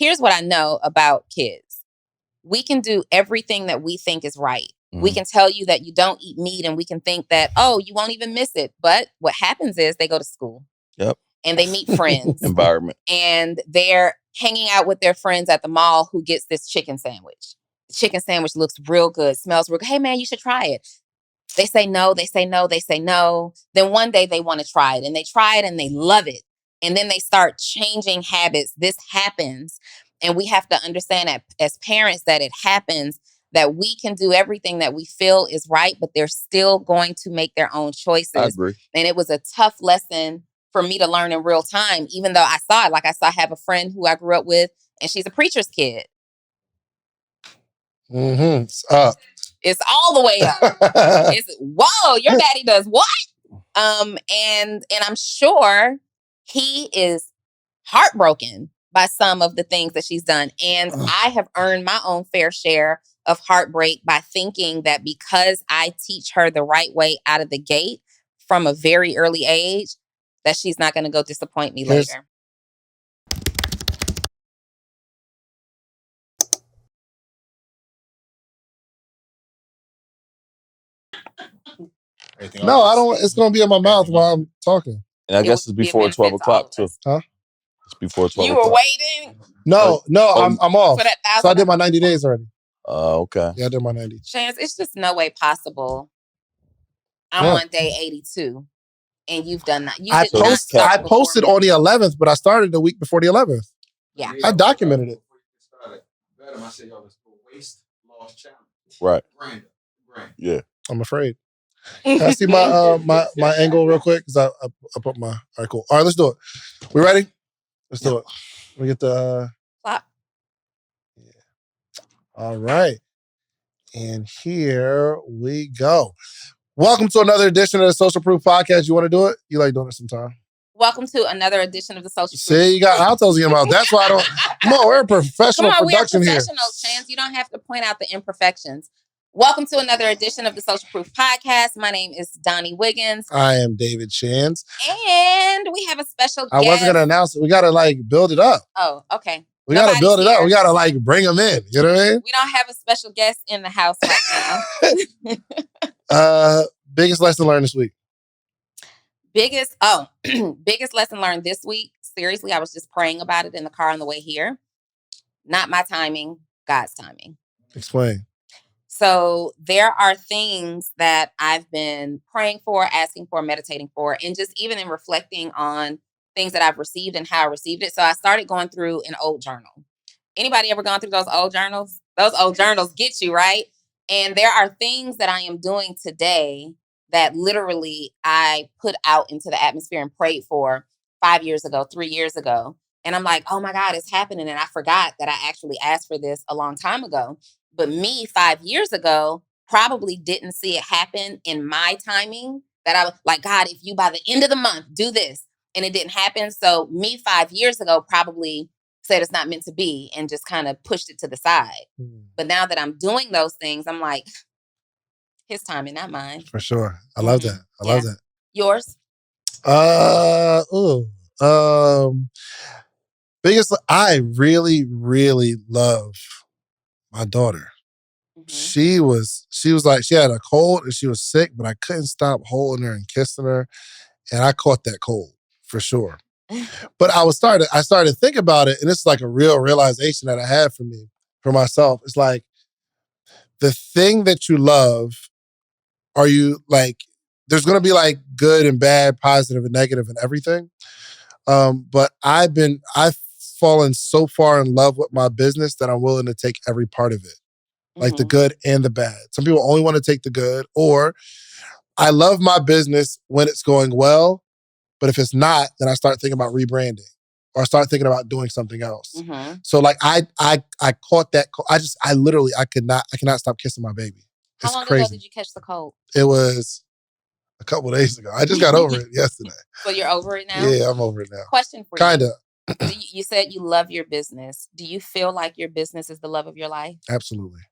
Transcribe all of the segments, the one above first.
here's what I know about kids. We can do everything that we think is right. We can tell you that you don't eat meat and we can think that, oh, you won't even miss it. But what happens is they go to school. Yep. And they meet friends. Environment. And they're hanging out with their friends at the mall who gets this chicken sandwich. The chicken sandwich looks real good, smells real good. Hey, man, you should try it. They say no, they say no, they say no. Then one day they want to try it and they try it and they love it. And then they start changing habits. This happens. And we have to understand that as parents that it happens, that we can do everything that we feel is right, but they're still going to make their own choices. I agree. And it was a tough lesson for me to learn in real time, even though I saw it. Like I have a friend who I grew up with, and she's a preacher's kid. Mm-hmm. It's up. It's all the way up. It's, whoa, your daddy does what? And I'm sure he is heartbroken by some of the things that she's done. And I have earned my own fair share of heartbreak by thinking that because I teach her the right way out of the gate from a very early age, that she's not going to go disappoint me later. No, I don't. It's going to be in my mouth while I'm talking. And I guess it's before 12 o'clock too. Huh? It's before 12 You o'clock. were waiting? No, I'm off. For that So I did my 90 days already. Okay. Yeah, I did my 90. Chance, it's just no way possible. I'm on day 82. And you've done that. I posted on the 11th, but I started the week before the 11th. Yeah. I documented it. I said, y'all, it's a waist loss challenge. Right. Brand. Yeah. I'm afraid. Can I see my angle real quick? Because I put my... All right, cool. All right, let's do it. We ready? Let's do it. Let me get the... Clap. Yeah. All right. And here we go. Welcome to another edition of the Social Proof Podcast. You want to do it? You like doing it sometime? Welcome to another edition of the Social Proof. See, you got altos in your mouth. That's why I don't... Come on, we're a professional production here. We're professional, Chance. You don't have to point out the imperfections. Welcome to another edition of the Social Proof Podcast. My name is Donni Wiggins. I am David Chance. And we have a special guest. I wasn't going to announce it. We got to build it up. Oh, okay. We got to build it up. We got to bring them in. You know what I mean? We don't have a special guest in the house right now. Biggest lesson learned this week. Biggest lesson learned this week. Seriously, I was just praying about it in the car on the way here. Not my timing, God's timing. Explain. So there are things that I've been praying for, asking for, meditating for, and just even in reflecting on things that I've received and how I received it. So I started going through an old journal. Anybody ever gone through those old journals? Those old journals get you, right? And there are things that I am doing today that literally I put out into the atmosphere and prayed for 5 years ago, 3 years ago. And I'm like, oh my God, it's happening. And I forgot that I actually asked for this a long time ago. But me 5 years ago probably didn't see it happen in my timing, that I was like, God, if you by the end of the month do this, and it didn't happen. So me 5 years ago probably said it's not meant to be and just kind of pushed it to the side. But now that I'm doing those things, I'm like, his timing, not mine. For sure. I love that. I love that. Yours? I really, really love my daughter. She was like, she had a cold and she was sick, but I couldn't stop holding her and kissing her. And I caught that cold for sure. But I started to think about it, and it's like a real realization that I had for myself. It's like, the thing that you love, are you like, there's going to be like good and bad, positive and negative and everything. But I've fallen so far in love with my business that I'm willing to take every part of it. Like the good and the bad. Some people only want to take the good, or I love my business when it's going well, but if it's not, then I start thinking about rebranding or I start thinking about doing something else. So like I caught that. I cannot stop kissing my baby. It's How long crazy. ago did you catch the cold? It was a couple of days ago. I just got over it yesterday. So you're over it now? Yeah, I'm over it now. Question for you. Kinda. You said you love your business. Do you feel like your business is the love of your life? Absolutely.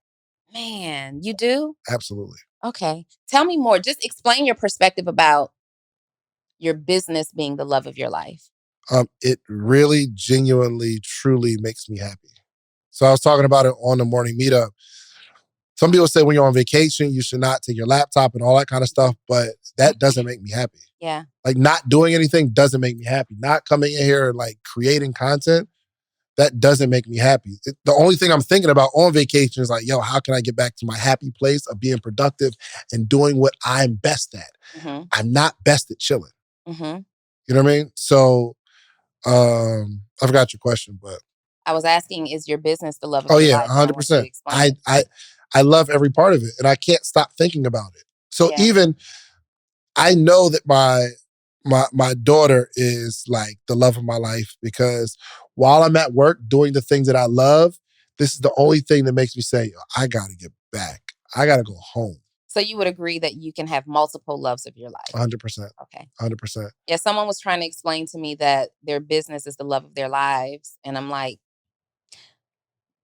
Man, you do? Absolutely. Okay. Tell me more. Just explain your perspective about your business being the love of your life. It really, genuinely, truly makes me happy. So I was talking about it on the morning meetup. Some people say when you're on vacation, you should not take your laptop and all that kind of stuff, but that doesn't make me happy. Yeah. Like not doing anything doesn't make me happy. Not coming in here and like creating content, that doesn't make me happy. The only thing I'm thinking about on vacation is like, yo, how can I get back to my happy place of being productive and doing what I'm best at? Mm-hmm. I'm not best at chilling. Mm-hmm. You know what I mean? So I forgot your question, but I was asking, is your business the love of your life? 100%. I love every part of it, and I can't stop thinking about it. So even I know that my daughter is like the love of my life, because while I'm at work doing the things that I love, this is the only thing that makes me say, I gotta get back. I gotta go home. So you would agree that you can have multiple loves of your life? 100%. Okay. 100%. Yeah, someone was trying to explain to me that their business is the love of their lives. And I'm like,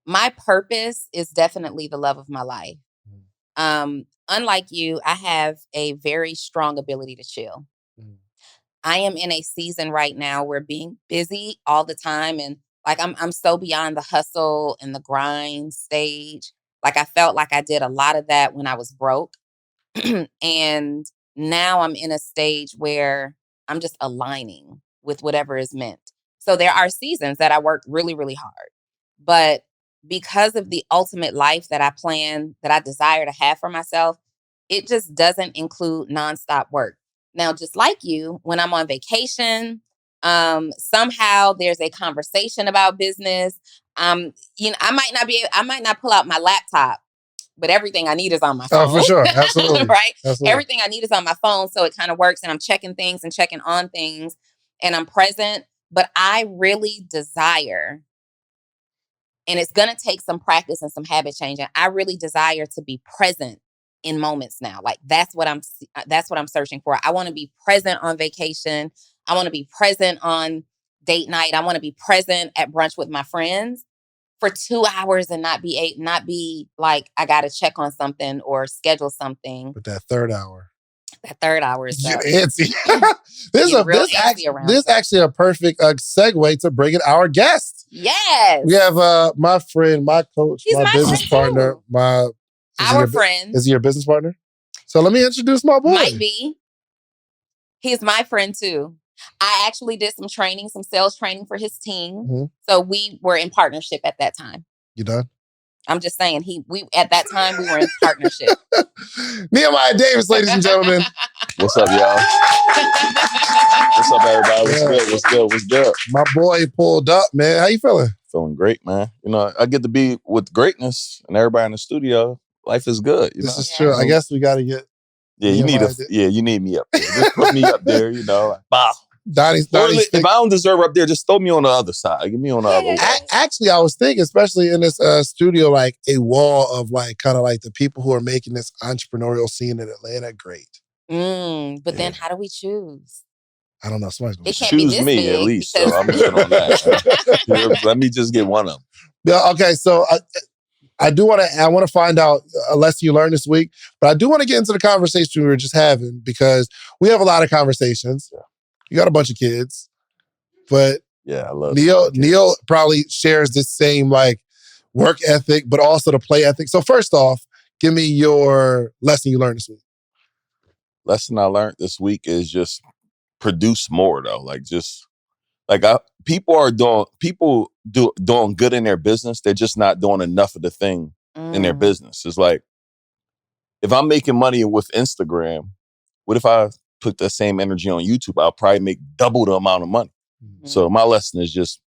my purpose is definitely the love of my life. Unlike you, I have a very strong ability to chill. I am in a season right now where being busy all the time, and like I'm so beyond the hustle and the grind stage. Like I felt like I did a lot of that when I was broke. And now I'm in a stage where I'm just aligning with whatever is meant. So there are seasons that I work really, really hard. But because of the ultimate life that I plan, that I desire to have for myself, it just doesn't include nonstop work. Now, just like you, when I'm on vacation, somehow there's a conversation about business. I might not pull out my laptop, but everything I need is on my phone. Oh, for sure. Absolutely. Right? Absolutely. Everything I need is on my phone. So it kind of works, and I'm checking things and checking on things, and I'm present. But I really desire, and it's going to take some practice and some habit changing. I really desire to be present in moments now. Like that's what I'm searching for. I want to be present on vacation. I want to be present on date night. I want to be present at brunch with my friends for 2 hours and not be like, I got to check on something or schedule something. But that third hour is get antsy. This around. actually a perfect segue to bring in our guest. Yes. We have my friend, my coach, my business partner, friend. Is he your business partner? So let me introduce my boy. Might be. He's my friend too. I actually did some sales training for his team. Mm-hmm. So we were in partnership at that time. You done? I'm just saying at that time we were in partnership. Nehemiah Davis, ladies and gentlemen. What's up, y'all? What's up, everybody? What's good? My boy pulled up, man. How you feeling? Feeling great, man. You know, I get to be with greatness and everybody in the studio. Life is good. This is true. I guess we got to get. Yeah, you need me up there. Just put me up there, you know. Like, bah. Donnie's if I don't deserve up there, just throw me on the other side. Get me on the other wall. Actually, I was thinking, especially in this studio, like a wall of like kind of like the people who are making this entrepreneurial scene in Atlanta great. But then how do we choose? I don't know. Somebody's going to choose me at least. So I'm good on that. Let me just get one of them. Yeah. Okay. So I want to find out a lesson you learned this week, but I do want to get into the conversation we were just having, because we have a lot of conversations. Yeah. You got a bunch of kids, but I love Neil probably shares this same like work ethic, but also the play ethic. So first off, give me your lesson you learned this week. Lesson I learned this week is just produce more though. People doing good in their business. They're just not doing enough of the thing in their business. It's like, if I'm making money with Instagram, what if I put the same energy on YouTube? I'll probably make double the amount of money. Mm-hmm. So my lesson is just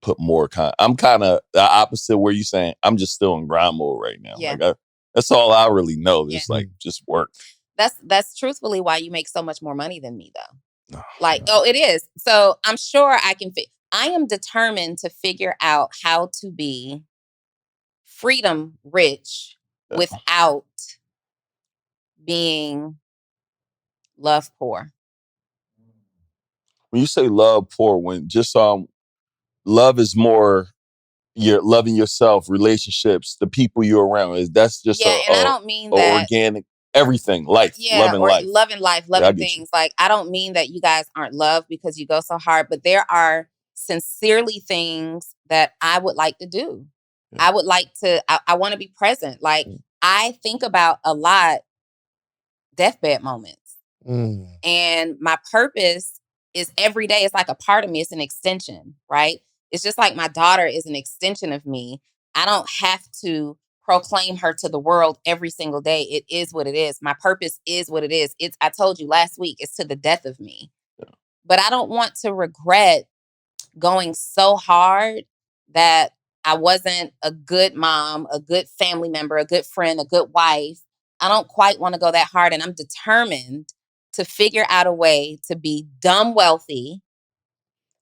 put more I'm kind of the opposite where you saying I'm just still in grind mode right now. Yeah. That's all I really know. It's like just work. That's truthfully why you make so much more money than me though. It is. So I'm sure I am determined to figure out how to be freedom rich without being love poor. When you say love poor, when just love is more you're loving yourself, relationships, the people you're around. That's just and I don't mean that organic. everything, life, Yeah, loving or life. loving life, Yeah, I loving get you. things. Like, I don't mean that you guys aren't loved because you go so hard, but there are sincerely things that I would like to do. Yeah. I would like to, I want to be present. Like, I think about a lot deathbed moments. And my purpose is every day. It's like a part of me. It's an extension, right? It's just like my daughter is an extension of me. I don't have to proclaim her to the world every single day. It is what it is. My purpose is what it is. I told you last week, it's to the death of me. Yeah. But I don't want to regret going so hard that I wasn't a good mom, a good family member, a good friend, a good wife. I don't quite want to go that hard. And I'm determined to figure out a way to be dumb wealthy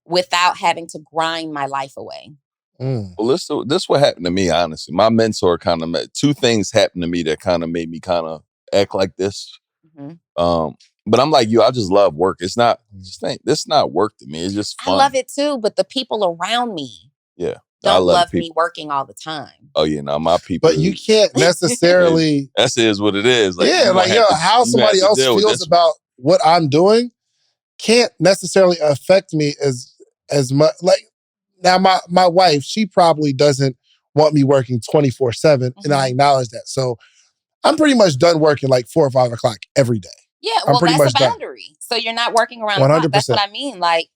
without having to grind my life away. Well, this what happened to me, honestly. My mentor kind of two things happened to me that kind of made me kind of act like this. But I'm like you, I just love work. It's not this not work to me. It's just fun. I love it too, but the people around me don't love me working all the time. Oh yeah, no, my people. But you can't necessarily. That is what it is. Like, yeah, like how somebody else feels about what I'm doing can't necessarily affect me as much. Like now, my wife, she probably doesn't want me working 24/7, and I acknowledge that. So I'm pretty much done working like 4 or 5 o'clock every day. Yeah, well, that's a boundary. Done. So you're not working around 100%. The clock. That's what I mean. Like,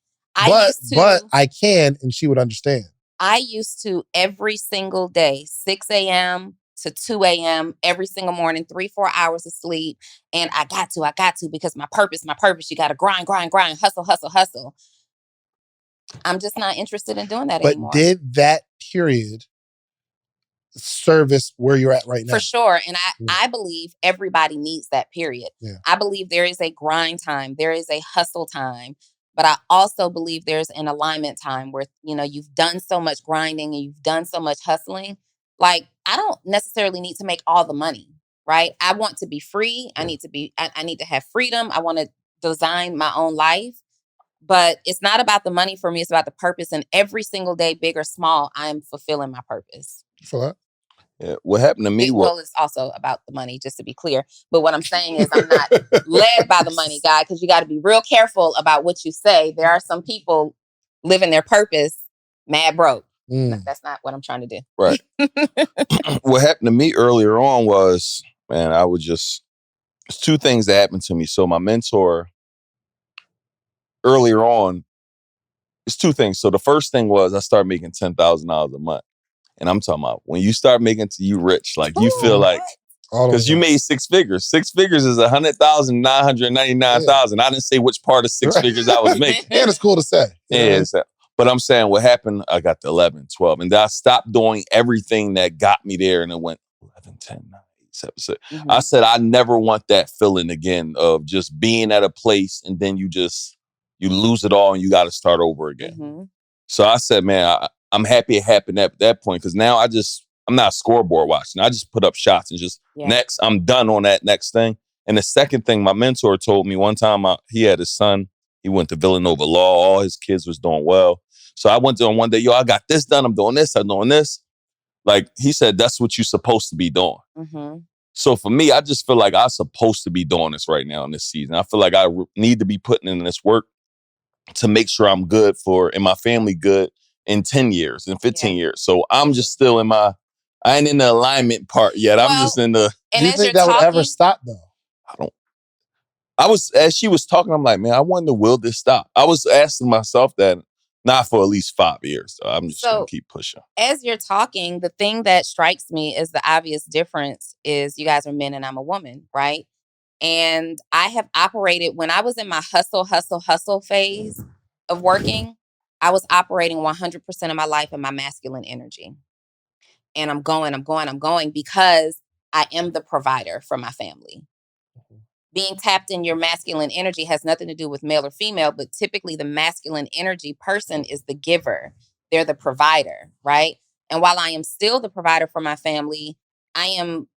but I can, and she would understand. I used to every single day, 6 a.m. to 2 a.m. every single morning, 3-4 hours of sleep. And I got to, because my purpose, you got to grind, hustle. I'm just not interested in doing that anymore. But did that period service where you're at right now? For sure. And I believe everybody needs that period. Yeah. I believe there is a grind time. There is a hustle time. But I also believe there's an alignment time where, you've done so much grinding and you've done so much hustling. Like, I don't necessarily need to make all the money, right? I want to be free. I need to have freedom. I want to design my own life. But it's not about the money for me. It's about the purpose. And every single day, big or small, I'm fulfilling my purpose. You feel that? Yeah, what happened to me well, it's also about the money, just to be clear. But what I'm saying is I'm not led by the money, guy, because you got to be real careful about what you say. There are some people living their purpose mad broke. That's not what I'm trying to do. Right. What happened to me earlier on was, man, there's two things that happened to me. So my mentor earlier on, it's two things. So the first thing was I started making $10,000 a month. And I'm talking about when you start making you rich, like you feel like, because you made 6 figures. 6 figures is 100,000, 999,000. I didn't say which part of 6 figures I was making. And it's cool to say. Yeah, but I'm saying what happened, I got to 11, 12. And then I stopped doing everything that got me there. And it went 11, 10, 9, 8, 7, 6. I said, I never want that feeling again of just being at a place and then you lose it all and you got to start over again. So I said, man, I'm happy it happened at that point because now I'm not scoreboard watching. I just put up shots and just next, I'm done on that next thing. And the second thing, my mentor told me one time, he had his son. He went to Villanova Law. All his kids was doing well. So I went to him one day, I got this done. I'm doing this. I'm doing this. Like he said, that's what you're supposed to be doing. So for me, I just feel like I'm supposed to be doing this right now in this season. I feel like I need to be putting in this work to make sure I'm good and my family good in 10 years and 15 years. So I'm just still I ain't in the alignment part yet. I'm just in the. Do you think that would ever stop though? As she was talking, I'm like, man, I wonder, will this stop? I was asking myself that not for at least 5 years. So I'm just going to keep pushing. As you're talking, the thing that strikes me is the obvious difference is you guys are men and I'm a woman, right? And I have operated when I was in my hustle phase of working, I was operating 100% of my life in my masculine energy. And I'm going because I am the provider for my family. Being tapped in your masculine energy has nothing to do with male or female, but typically the masculine energy person is the giver. They're the provider, right? And while I am still the provider for my family, I am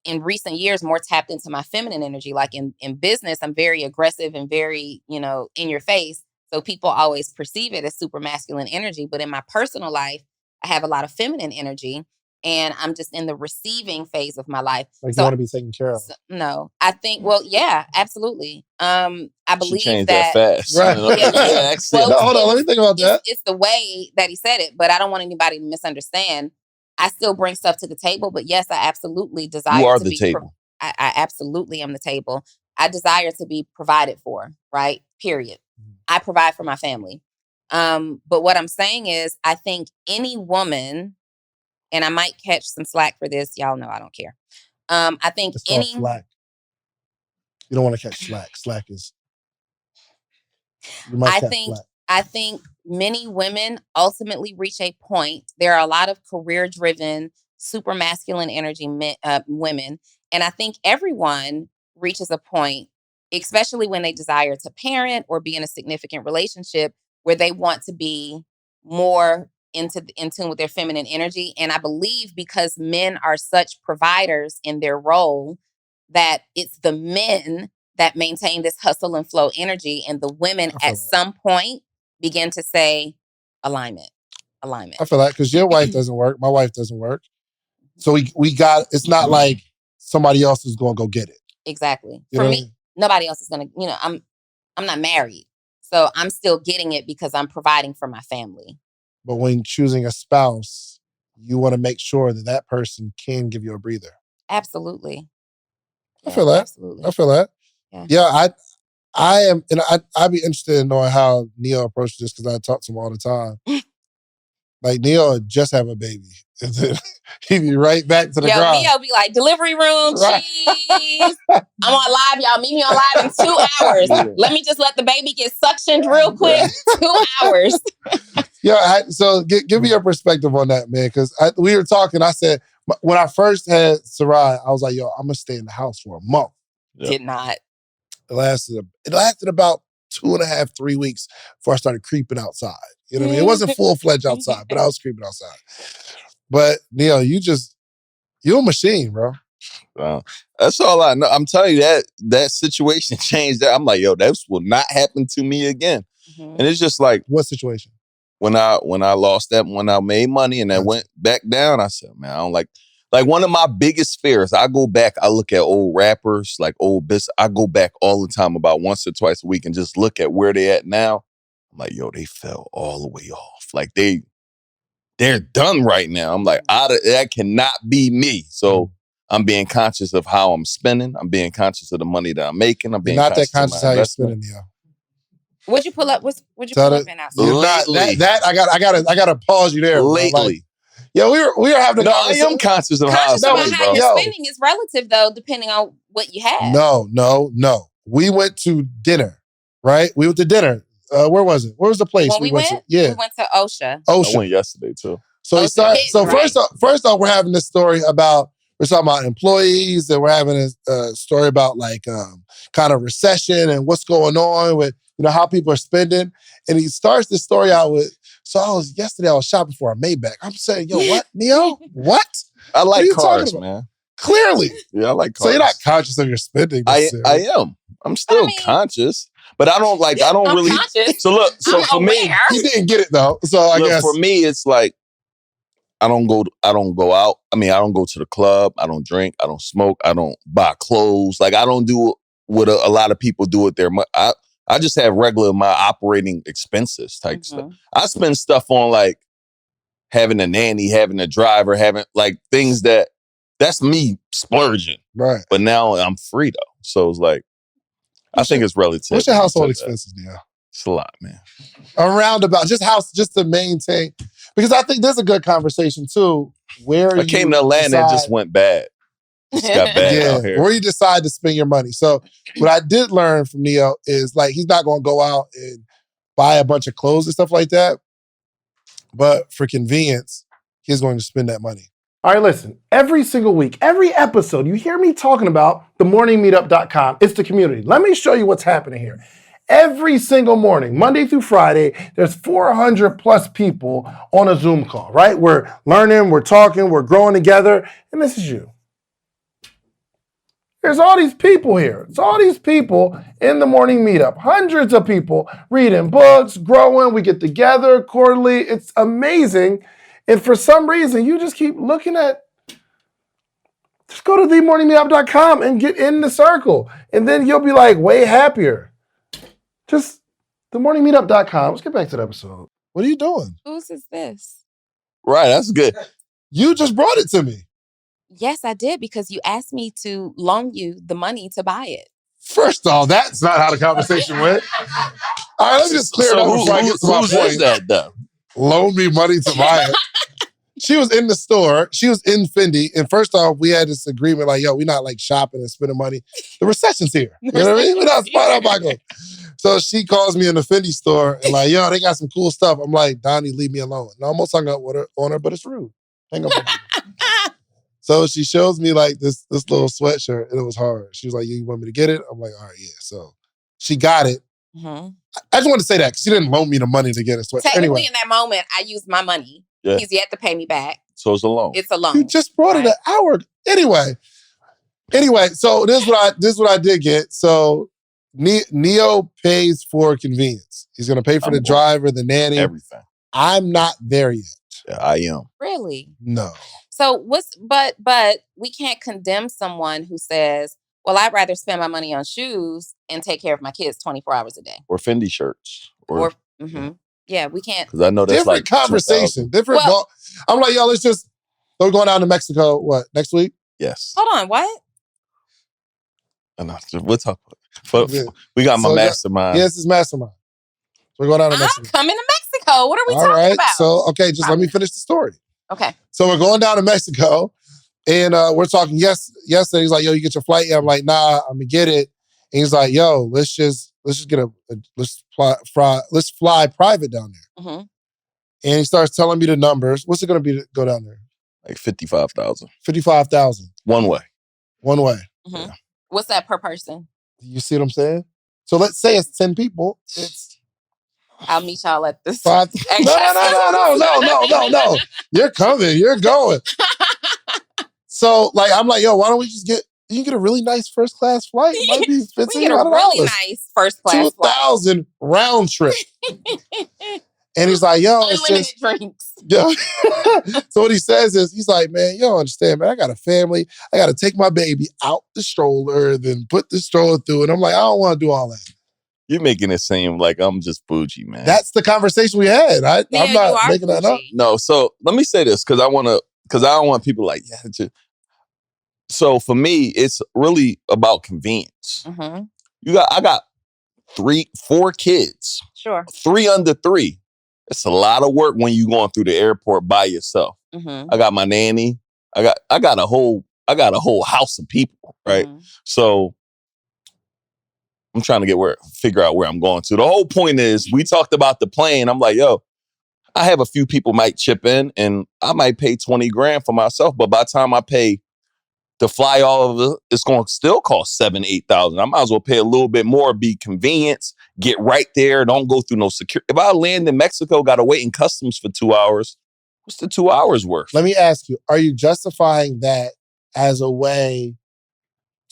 in recent years more tapped into my feminine energy. Like in business, I'm very aggressive and very, in your face. So people always perceive it as super masculine energy. But in my personal life, I have a lot of feminine energy. and I'm just in the receiving phase of my life. Like So you want to be taken care of. no, I think, well, yeah, absolutely. I She believe changed that. fast. Right. Yeah. Well, no, hold on. Let me think about that. It's the way that he said it, but I don't want anybody to misunderstand. I still bring stuff to the table, but yes, I absolutely desire You are to the be. table. I absolutely am the table. I desire to be provided for, right? Period. I provide for my family. But what I'm saying is, I think any woman, and I might catch some slack for this. Y'all know I don't care. I think It's called slack. You don't want to catch slack. Slack is. You might catch slack. I think many women ultimately reach a point. There are a lot of career-driven, super masculine energy women, and I think everyone reaches a point, especially when they desire to parent or be in a significant relationship, where they want to be more in tune with their feminine energy. And I believe because men are such providers in their role, that it's the men that maintain this hustle and flow energy, and the women at some point begin to say alignment. I feel that because your wife doesn't work, my wife doesn't work, so we got. It's not like somebody else is going to go get it. Exactly. For me, nobody else is going to. I'm not married, so I'm still getting it because I'm providing for my family. But when choosing a spouse, you want to make sure that that person can give you a breather. Absolutely. I feel that. Absolutely. I feel that. Yeah, I am, and I'd be interested in knowing how Neil approaches this because I talk to him all the time. Like Neil would just have a baby, and then he'd be right back to the grind. Neil be like, delivery room, cheese. I'm on live, y'all. Meet me on live in 2 hours. Let me just let the baby get suctioned real quick. 2 hours. So give me your perspective on that, man. Because we were talking. I said when I first had Sarai, I was like, "Yo, I'm gonna stay in the house for a month." Did not. It lasted about 2.5, 3 weeks before I started creeping outside. You know what I mean? It wasn't full-fledged outside, but I was creeping outside. But Neil, you're a machine, bro. That's all I know. I'm telling you that situation changed that. I'm like, yo, this will not happen to me again. Mm-hmm. And it's just like, what situation? When I lost that, when I made money and then went back down, I said, man, I don't like one of my biggest fears. I go back, I look at old rappers, like old business. I go back all the time about once or twice a week and just look at where they at now. I'm like, yo, they fell all the way off. Like they're done right now. I'm like, that cannot be me. So I'm being conscious of how I'm spending. I'm being conscious of the money that I'm making. I'm being not that conscious how you're spending, Neil. What'd you pull up? What'd you pull up in outside? Lately, I gotta pause you there. Lately. Yeah, we were having a conversation. I am conscious of how I'm spending, how you're spending is relative, though, depending on what you have. No. We went to dinner, right? We went to dinner. Where was it? Where was the place we went to? Yeah, we went to OSHA. I went yesterday too. So first off, we're having this story about. We're talking about employees, and we're having a story about like kind of recession and what's going on with how people are spending. And he starts this story out with, yesterday I was shopping for a Maybach. I'm saying, yo, what, Neil? What? I like cars, man. Clearly. Yeah, I like cars. So you're not conscious of your spending. I am. I'm still conscious. But I don't really. Conscious. So look, for me, he didn't get it though. So I guess for me, it's like I don't go out. I mean, I don't go to the club. I don't drink. I don't smoke. I don't buy clothes. Like I don't do what a lot of people do with their money. I just have my operating expenses type stuff. I spend stuff on like having a nanny, having a driver, having like things that's me splurging. Right. But now I'm free though. So it's like, I think it's relative. What's your household expenses, Neil? It's a lot, man. Around about just to maintain, because I think there's a good conversation too. Where I came to Atlanta and just went bad. Just got bad out here. Where you decide to spend your money. So what I did learn from Neil is like he's not going to go out and buy a bunch of clothes and stuff like that. But for convenience, he's going to spend that money. All right, listen, every single week, every episode, you hear me talking about themorningmeetup.com. It's the community. Let me show you what's happening here. Every single morning, Monday through Friday, there's 400 plus people on a Zoom call, right? We're learning, we're talking, we're growing together, and this is you. There's all these people here. It's all these people in the morning meetup. Hundreds of people reading books, growing. We get together quarterly. It's amazing. And for some reason, you just keep looking at, just go to themorningmeetup.com and get in the circle. And then you'll be like way happier. Just themorningmeetup.com. Let's get back to the episode. What are you doing? Whose is this? Right, that's good. You just brought it to me. Yes, I did, because you asked me to loan you the money to buy it. First off, that's not how the conversation went. All right, let's just clear it up before I get to my who's point. that though? Loan me money to buy it. She was in the store. She was in Fendi. And first off, we had this agreement like, yo, we're not like shopping and spending money. The recession's here. You know what I mean? We're not spending our pocket. So she calls me in the Fendi store and like, yo, they got some cool stuff. I'm like, Donni, leave me alone. And I almost hung up with her, on her, but it's rude. Hang up on her. So she shows me like this little sweatshirt and it was hard. She was like, you want me to get it? I'm like, all right, yeah. So she got it. Mm-hmm. I just wanted to say that because she didn't loan me the money to get a sweatshirt. Technically, Anyway. in that moment, I used my money. Yeah. He's yet to pay me back. So it's a loan. It's a loan. You just brought it an hour. Anyway, so this is what I did get. So Neo pays for convenience. He's gonna pay for the driver, the nanny, everything. I'm not there yet. Yeah, I am. Really? No. So but we can't condemn someone who says, well, I'd rather spend my money on shoes and take care of my kids 24 hours a day. Or Fendi shirts. Yeah, we can't. Because I know that's different like conversation. Different. I'm like, yo, we're going down to Mexico, what, next week? Yes. Hold on, what? We'll talk about it. We got my mastermind. Yes, it's mastermind. So we're going down to Mexico. I'm coming to Mexico. What are we All talking right. about? So, okay, just let me finish the story. Okay. So we're going down to Mexico and we're talking yesterday. He's like, yo, you get your flight? And I'm like, nah, I'm gonna get it. And he's like, yo, let's fly private down there. Mm-hmm. And he starts telling me the numbers. What's it gonna be to go down there? Like 55,000. 55,000. One way. Mm-hmm. Yeah. What's that per person? You see what I'm saying? So let's say it's 10 people. I'll meet y'all at this. No. You're coming. You're going. So, like, I'm like, yo, why don't we just you can get a really nice first class flight. It might be $1,500. We get a really nice first class flight. 2,000 round trip. And he's like, yo, it's unlimited just drinks. Yeah. So what he says is, he's like, man, you don't understand, man. I got a family. I got to take my baby out the stroller, then put the stroller through. And I'm like, I don't want to do all that. You're making it seem like I'm just bougie, man. That's the conversation we had. I'm not making that up. No, so let me say this because I don't want people like, so for me, it's really about convenience. Mm-hmm. I got 4 kids. Sure. 3 under 3. It's a lot of work when you're going through the airport by yourself. Mm-hmm. I got my nanny. I got a whole house of people, right? Mm-hmm. So I'm trying to figure out where I'm going to. The whole point is we talked about the plane. I'm like, yo, I have a few people might chip in and I might pay 20 grand for myself. But by the time I pay to fly all of it, it's going to still cost $7,000-8,000. I might as well pay a little bit more, be convenience, get right there. Don't go through no security. If I land in Mexico, got to wait in customs for 2 hours. What's the 2 hours worth? Let me ask you, are you justifying that as a way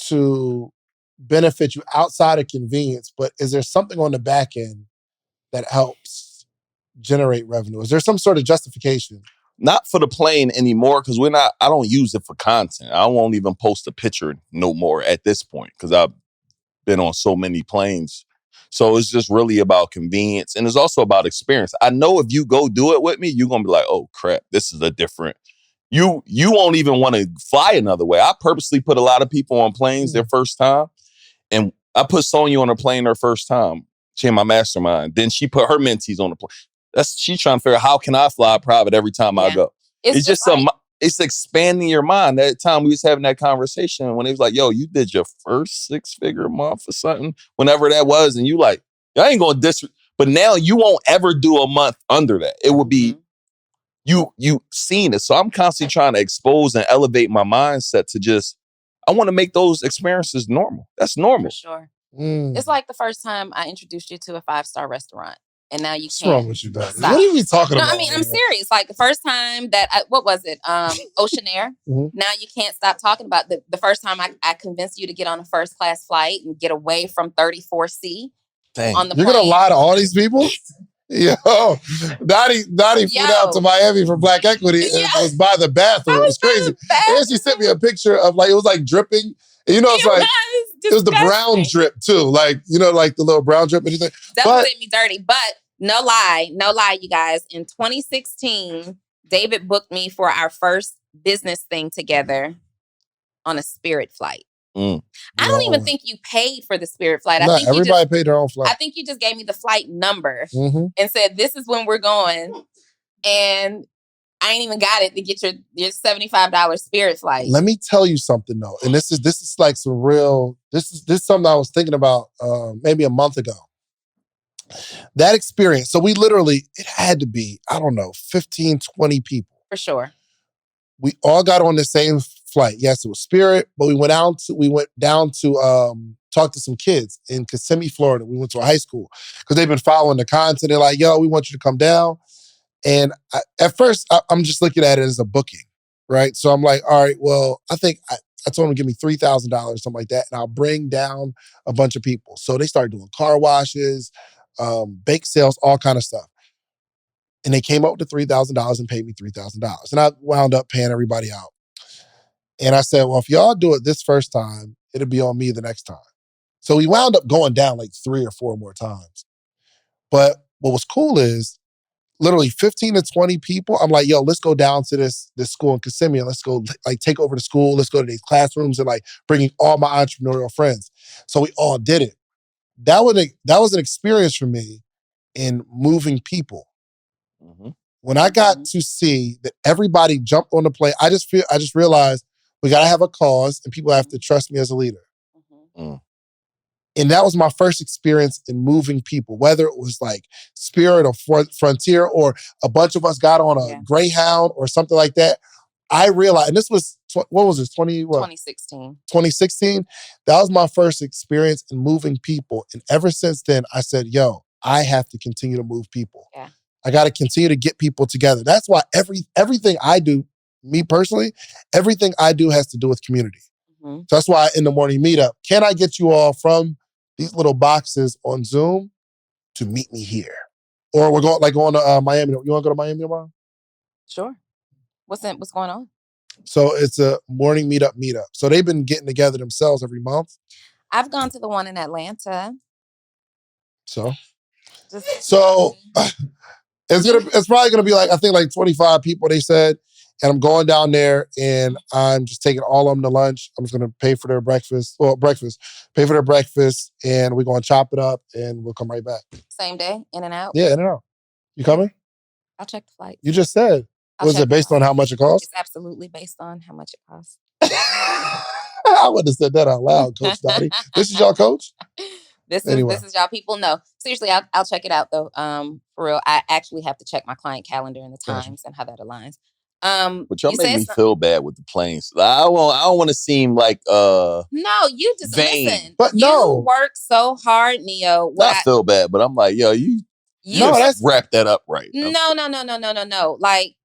to benefit you outside of convenience, but is there something on the back end that helps generate revenue? Is there some sort of justification? Not for the plane anymore, because I don't use it for content. I won't even post a picture no more at this point, because I've been on so many planes. So it's just really about convenience. And it's also about experience. I know if you go do it with me, you're going to be like, oh crap, this is a different, you won't even want to fly another way. I purposely put a lot of people on planes their first time. And I put Sonia on a plane her first time. She in my mastermind. Then she put her mentees on the plane. She's trying to figure out how can I fly private every time I go. It's just it's expanding your mind. That time we was having that conversation when it was like, yo, you did your first 6-figure month or something, whenever that was. And you like, I ain't going to but now you won't ever do a month under that. It would be, you seen it. So I'm constantly trying to expose and elevate my mindset to just, I want to make those experiences normal. That's normal. For sure. It's like the first time I introduced you to a 5-star restaurant. And now you What's can't. wrong with you, Donni? What are we talking about? No, I mean, I'm serious. Like the first time that, what was it? Ocean Air. Mm-hmm. Now you can't stop talking about the first time I convinced you to get on a first class flight and get away from 34C on the plane. You're going to lie to all these people? Yo, Donni flew down to Miami for Black Equity and was by the bathroom. It was crazy. And she sent me a picture of it was like dripping. And you know, it's like, it was the brown drip too. Like, you know, like the little brown drip. And Double did me dirty. But no lie, you guys. In 2016, David booked me for our first business thing together on a Spirit flight. I don't even think you paid for the Spirit flight. No, everybody paid their own flight. I think you just gave me the flight number and said, this is when we're going. And I ain't even got it to get your $75 Spirit flight. Let me tell you something though. And this is like some real, this is something I was thinking about maybe a month ago. That experience. So we literally, it had to be, I don't know, 15, 20 people. For sure. We all got on the same flight. Yes, it was Spirit, but we went down to talk to some kids in Kissimmee, Florida. We went to a high school because they've been following the content. They're like, yo, we want you to come down. And at first, I'm just looking at it as a booking, right? So I'm like, all right, well, I think I told them to give me $3,000, something like that, and I'll bring down a bunch of people. So they started doing car washes, bake sales, all kind of stuff. And they came up with the $3,000 and paid me $3,000. And I wound up paying everybody out. And I said, well, if y'all do it this first time, it'll be on me the next time. So we wound up going down like 3 or 4 more times. But what was cool is literally 15 to 20 people. I'm like, yo, let's go down to this school in Kissimmee and let's go like take over the school. Let's go to these classrooms and like bringing all my entrepreneurial friends. So we all did it. That was an experience for me in moving people. When I got to see that everybody jumped on the plane, I just realized we got to have a cause and people have to trust me as a leader. And that was my first experience in moving people, whether it was like Spirit or Frontier or a bunch of us got on a Greyhound or something like that. I realized, and this was, what was this, 2016. 2016. That was my first experience in moving people. And ever since then, I said, yo, I have to continue to move people. Yeah. I got to continue to get people together. That's why everything I do, me personally, everything I do has to do with community. So that's why in the morning meetup, can I get you all from these little boxes on Zoom to meet me here? Or we're going to Miami. You want to go to Miami tomorrow? Sure. What's going on? So it's a morning meetup. So they've been getting together themselves every month. I've gone to the one in Atlanta. So it's probably gonna be like, I think like 25 people, they said. And I'm going down there and I'm just taking all of them to lunch. I'm just gonna pay for their breakfast, pay for their breakfast, and we're gonna chop it up and we'll come right back. Same day, in and out? Yeah, in and out. You coming? I'll check the flight. You just said. Was it based on how much it costs? It's absolutely based on how much it costs. I wouldn't have said that out loud, Coach Donni. This is y'all coach? This is y'all people. No, seriously, I'll check it out though. For real, I actually have to check my client calendar and the times and how that aligns. But y'all make me feel bad with the planes. I don't want to seem like no, you just vain. Listen. But no, you work so hard, Neo. I feel bad, but I'm like, yo, you wrap that up right. No. Like,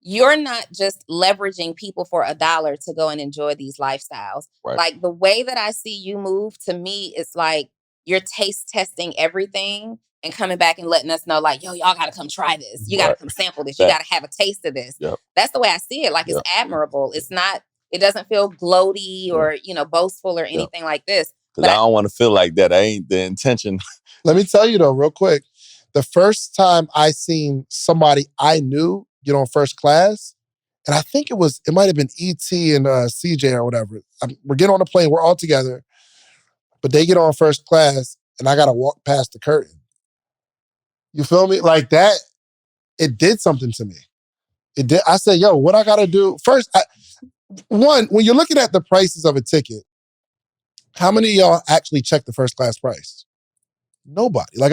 you're not just leveraging people for $1 to go and enjoy these lifestyles. Right. Like, the way that I see you move, to me, it's like you're taste testing everything and coming back and letting us know, like, yo, y'all got to come try this. You got to come sample this. You got to have a taste of this. Yep. That's the way I see it. Like, it's admirable. It's not, it doesn't feel gloaty or, boastful or anything like this. Because I don't want to feel like that. I ain't the intention. Let me tell you though, real quick. The first time I seen somebody I knew get on first class, and I think it might have been E.T. and CJ or whatever. We're getting on the plane, we're all together, but they get on first class and I got to walk past the curtain. You feel me? Like that, it did something to me. It did. I said, yo, what I got to do? First, when you're looking at the prices of a ticket, how many of y'all actually check the first class price? Nobody. Like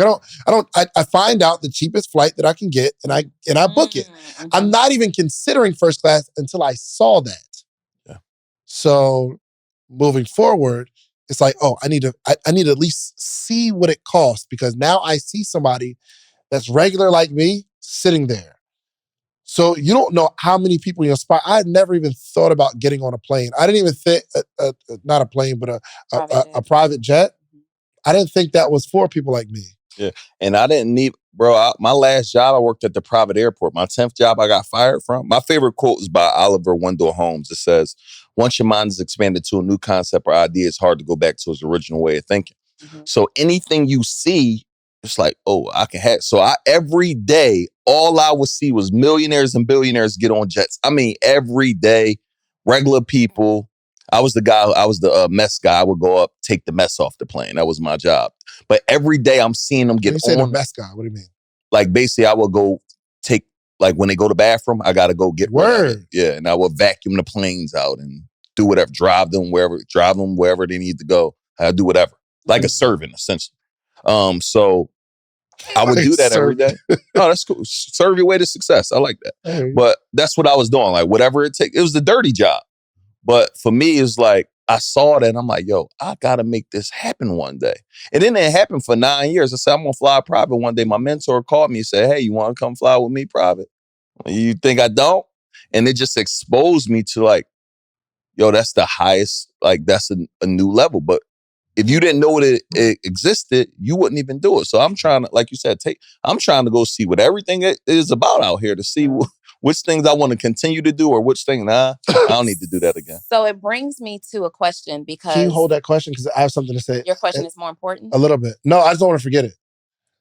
I find out the cheapest flight that I can get and I book it. I'm not even considering first class until I saw that. Yeah. So moving forward, it's like, oh, I need to at least see what it costs, because now I see somebody that's regular like me sitting there. So you don't know how many people in your spot. I had never even thought about getting on a plane. I didn't even think, not a plane, but a private jet. I didn't think that was for people like me. Yeah. And I didn't need, bro, my last job, I worked at the private airport. My 10th job I got fired from. My favorite quote is by Oliver Wendell Holmes. It says, once your mind is expanded to a new concept or idea, it's hard to go back to its original way of thinking. Mm-hmm. So anything you see, it's like, oh, I can have. So every day, all I would see was millionaires and billionaires get on jets. I mean, every day, regular people. I was the mess guy. I would go up, take the mess off the plane. That was my job. But every day I'm seeing them get on. When you say the mess guy, what do you mean? Like basically I would go take, like when they go to the bathroom, I got to go get rid of it. Yeah. And I would vacuum the planes out and do whatever, drive them wherever they need to go. I do whatever. Like a servant, essentially. So I would do that every day. Oh, that's cool. Serve your way to success. I like that. But that's what I was doing. Like whatever it takes. It was the dirty job. But for me, it's like, I saw that and I'm like, yo, I got to make this happen one day. And then it happened for 9 years. I said, I'm going to fly private one day. My mentor called me and said, hey, you want to come fly with me private? You think I don't? And it just exposed me to like, yo, that's the highest, like that's a new level. But if you didn't know it existed, you wouldn't even do it. So I'm trying to, like you said, I'm trying to go see what everything is about out here to see which things I want to continue to do or which thing, I don't need to do that again. So it brings me to a question because... Can you hold that question? Because I have something to say. Your question is more important? A little bit. No, I just don't want to forget it.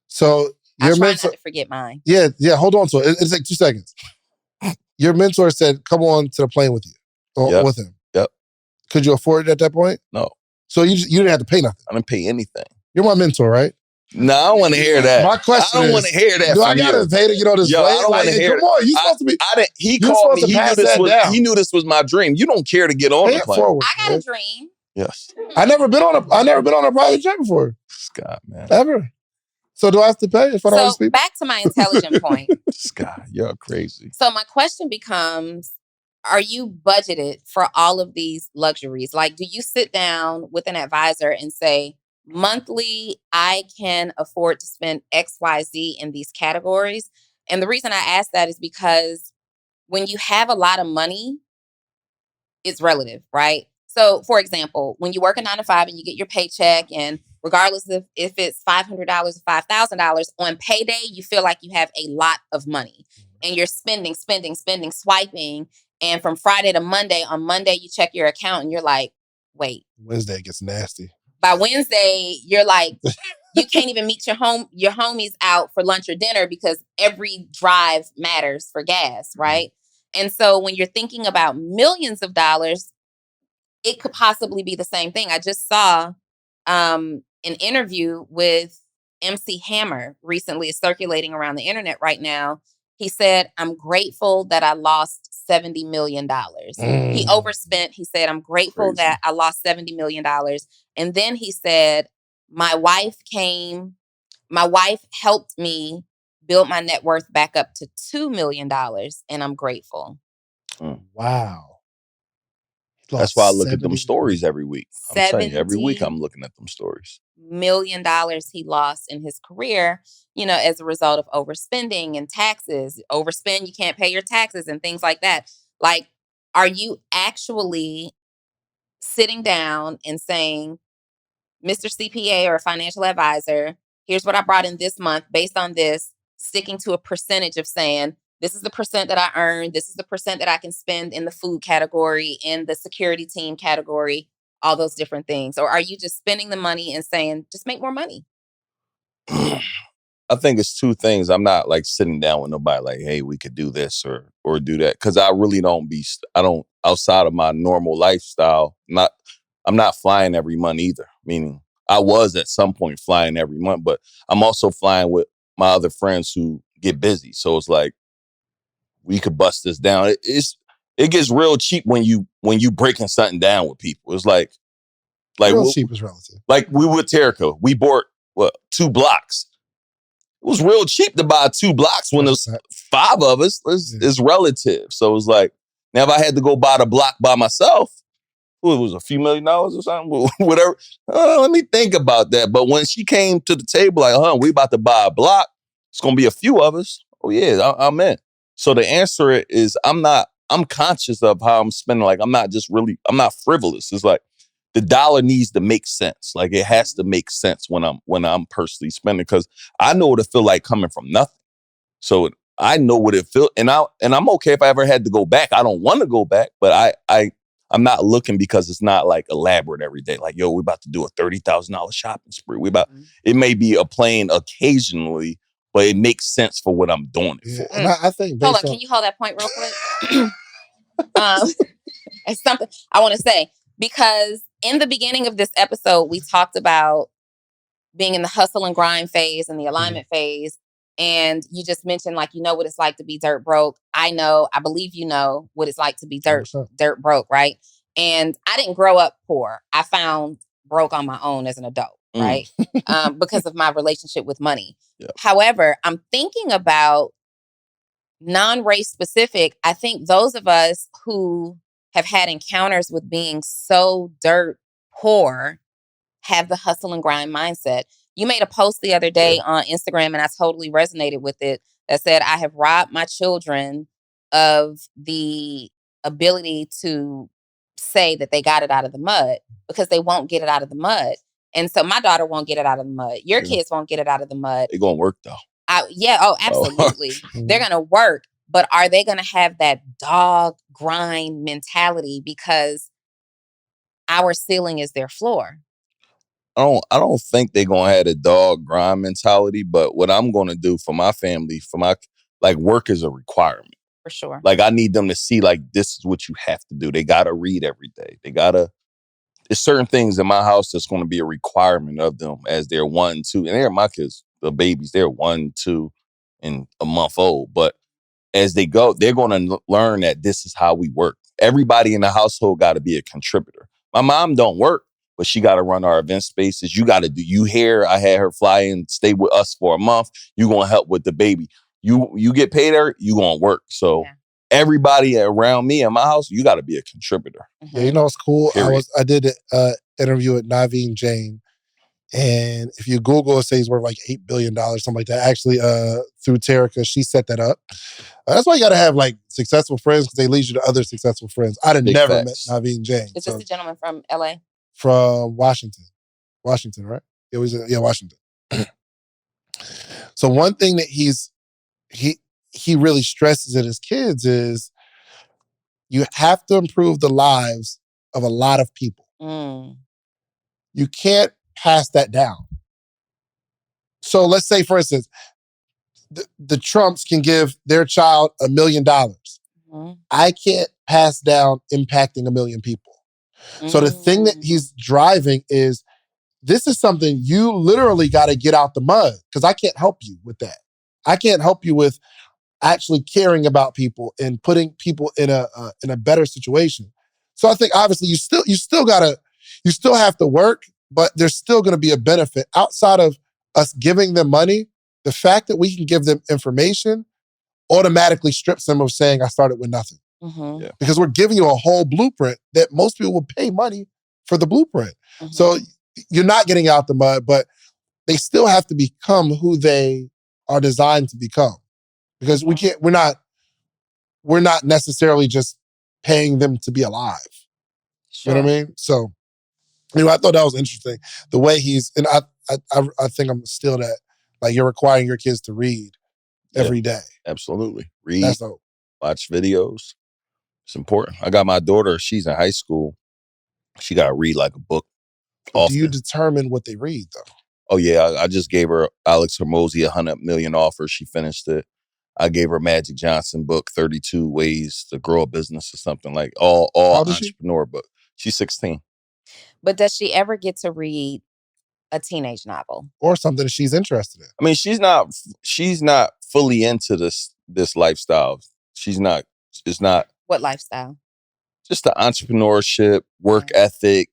So I try not to forget mine. Yeah, hold on to it. It's like 2 seconds. Your mentor said, come on to the plane with you. Or with him. Yep. Could you afford it at that point? No. So you didn't have to pay nothing? I didn't pay anything. You're my mentor, right? No, I don't want to hear that. My question I don't want to hear that. Do I got to pay to get on this plane? I don't want to hear. Come on, you supposed to be. He called me. He knew this was my dream. You don't care to get on the plane. Forward, I got a dream. Yes. I never been on a private jet before. Scott, man. Ever. So do I have to pay in front of all these people? Back to my intelligent point. Scott, you're crazy. So my question becomes, are you budgeted for all of these luxuries? Like, do you sit down with an advisor and say, monthly, I can afford to spend X, Y, Z in these categories? And the reason I ask that is because when you have a lot of money, it's relative, right? So, for example, when you work a 9 to 5 and you get your paycheck, and regardless of if it's $500 or $5,000, on payday, you feel like you have a lot of money. And you're spending, swiping. And from Friday to Monday, on Monday, you check your account and you're like, wait. Wednesday gets nasty. By Wednesday, you're like, you can't even meet your homies out for lunch or dinner because every drive matters for gas, right? And so when you're thinking about millions of dollars, it could possibly be the same thing. I just saw an interview with MC Hammer recently. It's circulating around the internet right now. He said, I'm grateful that I lost $70 million. He overspent. He said, I'm grateful that I lost $70 million. And then he said, my wife helped me build my net worth back up to $2 million. And I'm grateful. Wow. That's why I look at them stories every week. I'm telling you, every week I'm looking at them stories. $70 million he lost in his career, as a result of overspending and taxes. Overspend, you can't pay your taxes and things like that. Like, are you actually sitting down and saying, Mr. CPA or a financial advisor, here's what I brought in this month based on this, sticking to a percentage of saying, this is the percent that I earned. This is the percent that I can spend in the food category, in the security team category, all those different things? Or are you just spending the money and saying, just make more money? I think it's two things. I'm not like sitting down with nobody like, hey, we could do this or do that. Cause I really outside of my normal lifestyle, I'm not flying every month either. Meaning I was at some point flying every month, but I'm also flying with my other friends who get busy. So it's like, we could bust this down. It gets real cheap when you breaking something down with people. It's like real cheap is relative. Like we with Terica, we bought 2 blocks. It was real cheap to buy 2 blocks when there's 5 of us. It's relative. So it's like, now if I had to go buy the block by myself, it was a few $1 million or something, whatever. Let me think about that. But when she came to the table, like, we about to buy a block. It's gonna be a few of us. Oh yeah, I'm in. So the answer is I'm conscious of how I'm spending. Like I'm not frivolous. It's like the dollar needs to make sense. Like it has to make sense when I'm personally spending, because I know what it feel like coming from nothing. So I know what it feel, and I'm okay if I ever had to go back. I don't want to go back, but I'm not looking because it's not like elaborate every day. Like, yo, we're about to do a $30,000 shopping spree. It may be a plane occasionally, but it makes sense for what I'm doing it for. And I think hold on, can you hold that point real quick? It's something I want to say, because in the beginning of this episode, we talked about being in the hustle and grind phase and the alignment phase. And you just mentioned, like, you know what it's like to be dirt broke. I believe you know what it's like to be dirt broke, right? And I didn't grow up poor. I found broke on my own as an adult, right? Because of my relationship with money. Yep. However, I'm thinking about non-race specific. I think those of us who have had encounters with being so dirt poor have the hustle and grind mindset. You made a post the other day on Instagram, and I totally resonated with it, that said, I have robbed my children of the ability to say that they got it out of the mud, because they won't get it out of the mud. And so my daughter won't get it out of the mud. Your kids won't get it out of the mud. They're going to work though. Absolutely. They're going to work, but are they going to have that dog grind mentality, because our ceiling is their floor? I don't think they're gonna have a dog grind mentality, but what I'm gonna do for my family, like, work is a requirement. For sure. Like, I need them to see, like, this is what you have to do. They gotta read every day. There's certain things in my house that's gonna be a requirement of them as they're 1, 2, and they're my kids, the babies, they're 1, 2, and a month old. But as they go, they're gonna learn that this is how we work. Everybody in the household gotta be a contributor. My mom don't work, but she got to run our event spaces. You got to I had her fly and stay with us for a month. You going to help with the baby. You get paid her, you going to work. So everybody around me in my house, you got to be a contributor. Yeah, you know what's cool? Period. I did an interview with Naveen Jain. And if you Google, it says he's worth like $8 billion, something like that. Actually, through Terica, she set that up. That's why you got to have like successful friends, because they lead you to other successful friends. I'd have never met Naveen Jain. Is this the gentleman from LA? From Washington, right? It was Washington. So one thing that he really stresses at his kids is you have to improve the lives of a lot of people. You can't pass that down. So let's say, for instance, the Trumps can give their child $1 million. I can't pass down impacting 1 million people. So the thing that he's driving is, this is something you literally got to get out the mud, because I can't help you with that. I can't help you with actually caring about people and putting people in a better situation. So I think obviously you still have to work, but there's still going to be a benefit outside of us giving them money. The fact that we can give them information automatically strips them of saying, I started with nothing. Because we're giving you a whole blueprint that most people will pay money for the blueprint. So you're not getting out the mud, but they still have to become who they are designed to become. Because we're not necessarily just paying them to be alive. You know what I mean? So, I thought that was interesting. The way and I think I'm still that, like, you're requiring your kids to read every day. Absolutely. Read, That's dope. watch videos. It's important. I got my daughter, she's in high school. She got to read like a book often. Do you determine what they read, though? Oh, yeah. I just gave her Alex Hormozy 100 million offer. She finished it. I gave her Magic Johnson book, 32 Ways to Grow a Business, or something, like all entrepreneur book. She's 16. But does she ever get to read a teenage novel? Or something that she's interested in? I mean, she's not fully into this lifestyle. It's not. What lifestyle? Just the entrepreneurship, work ethic.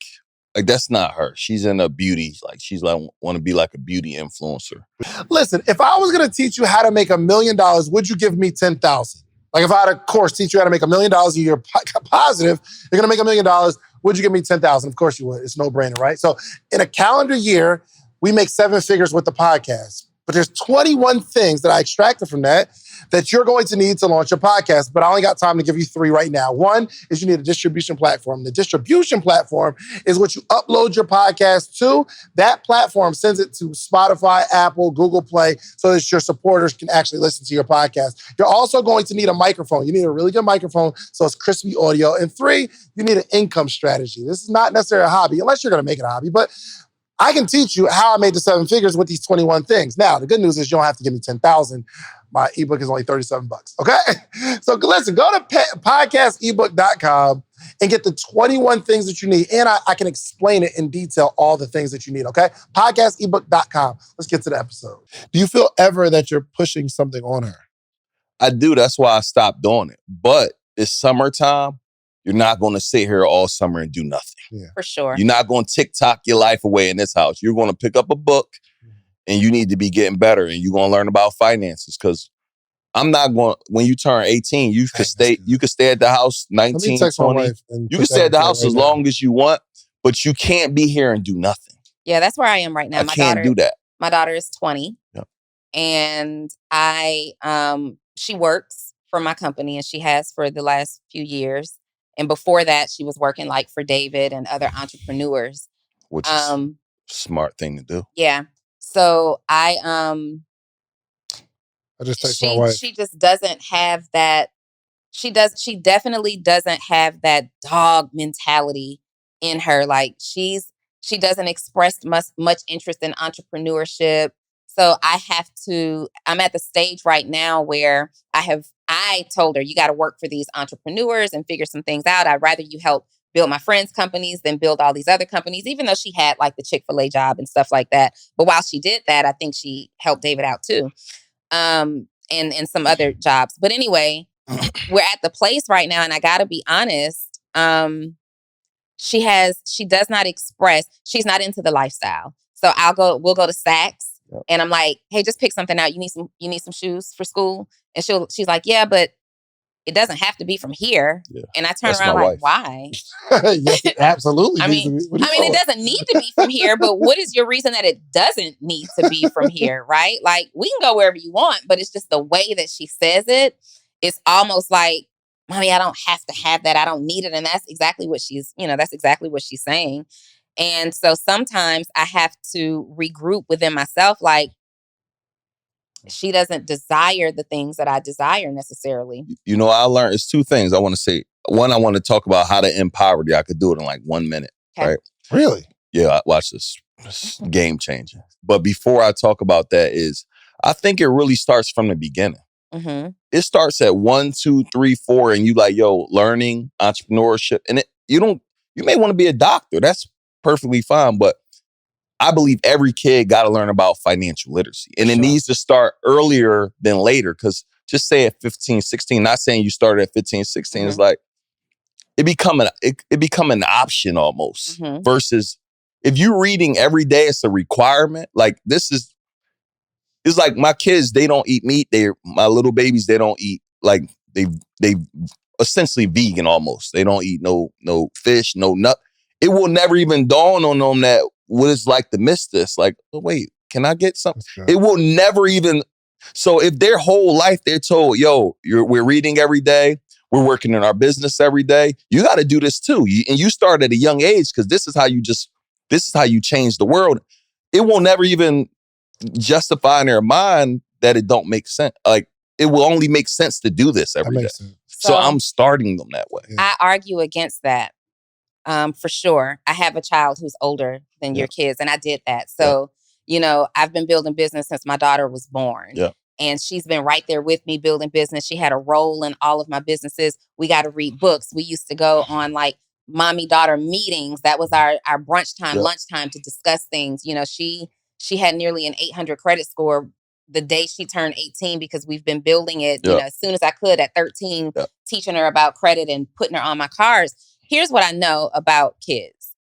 Like, that's not her. She's in a beauty. Like, she's like, want to be like a beauty influencer. Listen, if I was going to teach you how to make $1 million, would you give me 10,000? Like, if I had a course teach you how to make $1 million a year, positive, you're going to make $1 million, would you give me 10,000? Of course you would. It's no brainer, right? So in a calendar year, we make 7 figures with the podcast. But there's 21 things that I extracted from that you're going to need to launch your podcast. But I only got time to give you 3 right now. One is you need a distribution platform. The distribution platform is what you upload your podcast to. That platform sends it to Spotify, Apple, Google Play, so that your supporters can actually listen to your podcast. You're also going to need a microphone. You need a really good microphone so it's crispy audio. And 3, you need an income strategy. This is not necessarily a hobby, unless you're going to make it a hobby. But I can teach you how I made the 7 figures with these 21 things. Now, the good news is you don't have to give me 10,000. My ebook is only $37, okay? So listen, go to podcastebook.com and get the 21 things that you need. And I can explain it in detail, all the things that you need, okay? Podcastebook.com. Let's get to the episode. Do you feel ever that you're pushing something on her? I do. That's why I stopped doing it. But it's summertime. You're not going to sit here all summer and do nothing. Yeah. For sure. You're not going to TikTok your life away in this house. You're going to pick up a book and you need to be getting better and you're going to learn about finances because I'm not going, when you turn 18, you could stay at the house 19, 20. You can stay at the house as long as you want, but you can't be here and do nothing. Yeah, that's where I am right now. I can't do that. My daughter is 20. Yep. And she works for my company and she has for the last few years. And before that, she was working like for David and other entrepreneurs. Which is a smart thing to do. Yeah. So I just text my wife. She just doesn't have that. She definitely doesn't have that dog mentality in her. Like she doesn't express much interest in entrepreneurship. So I'm at the stage right now where I told her, you got to work for these entrepreneurs and figure some things out. I'd rather you help build my friends' companies than build all these other companies, even though she had like the Chick-fil-A job and stuff like that. But while she did that, I think she helped David out too. And some other jobs. But anyway, we're at the place right now, and I gotta be honest, she does not express, she's not into the lifestyle. So we'll go to Saks. Yep. And I'm like, hey, just pick something out. You need some shoes for school? And she's like, yeah, but it doesn't have to be from here. Yeah. And I turn around like, why? Yes, it absolutely. I mean, it doesn't need to be from here, but what is your reason that it doesn't need to be from here, right? Like, we can go wherever you want, but it's just the way that she says it. It's almost like, Mommy, I don't have to have that. I don't need it. And that's exactly what she's saying. And so sometimes I have to regroup within myself, like, she doesn't desire the things that I desire necessarily. You know, I learned it's 2 things I want to say. One, I want to talk about how to end poverty. I could do it in like 1 minute, right? Really? Yeah, watch this. It's game changing. But before I talk about that I think it really starts from the beginning. Mm-hmm. It starts at 1, 2, 3, 4, and you like, learning, entrepreneurship. And you may want to be a doctor. That's perfectly fine. But I believe every kid got to learn about financial literacy. And it needs to start earlier than later. Because just say at 15, 16, not saying you started at 15, 16, mm-hmm. It's like, it become an option almost. Mm-hmm. Versus if you're reading every day, it's a requirement. Like it's like my kids, they don't eat meat. My little babies, they don't eat, like they essentially vegan almost. They don't eat no fish, no nut. It will never even dawn on them that what it's like to miss this. Like, oh, wait, can I get something? It will never even. So if their whole life they're told, we're reading every day, we're working in our business every day, you got to do this too. And you start at a young age because this is how you change the world. It will never even justify in their mind that it don't make sense. Like, it will only make sense to do this every day. So I'm starting them that way. I argue against that. For sure. I have a child who's older than your kids, and I did that. So, I've been building business since my daughter was born. Yeah. And she's been right there with me building business. She had a role in all of my businesses. We got to read books. We used to go on like mommy-daughter meetings. That was our brunch time, lunchtime to discuss things. She had nearly an 800 credit score the day she turned 18 because we've been building it, as soon as I could at 13, teaching her about credit and putting her on my cards. Here's what I know about kids.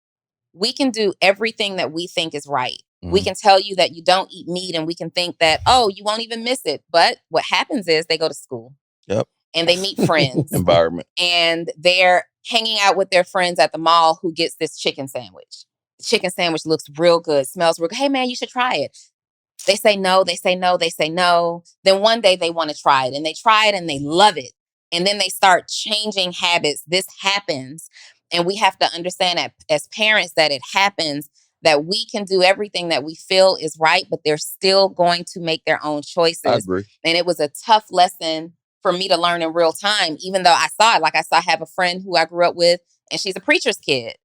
We can do everything that we think is right. Mm-hmm. We can tell you that you don't eat meat and we can think that, you won't even miss it. But what happens is they go to school. Yep. And they meet friends. Environment. And they're hanging out with their friends at the mall who gets this chicken sandwich. The chicken sandwich looks real good, smells real good. Hey, man, you should try it. They say no, they say no, they say no. Then one day they want to try it and they try it and they love it. And then they start changing habits. This happens. And we have to understand that as parents that it happens, that we can do everything that we feel is right, but they're still going to make their own choices. I agree. And it was a tough lesson for me to learn in real time, even though I saw it. Like I have a friend who I grew up with, and she's a preacher's kid.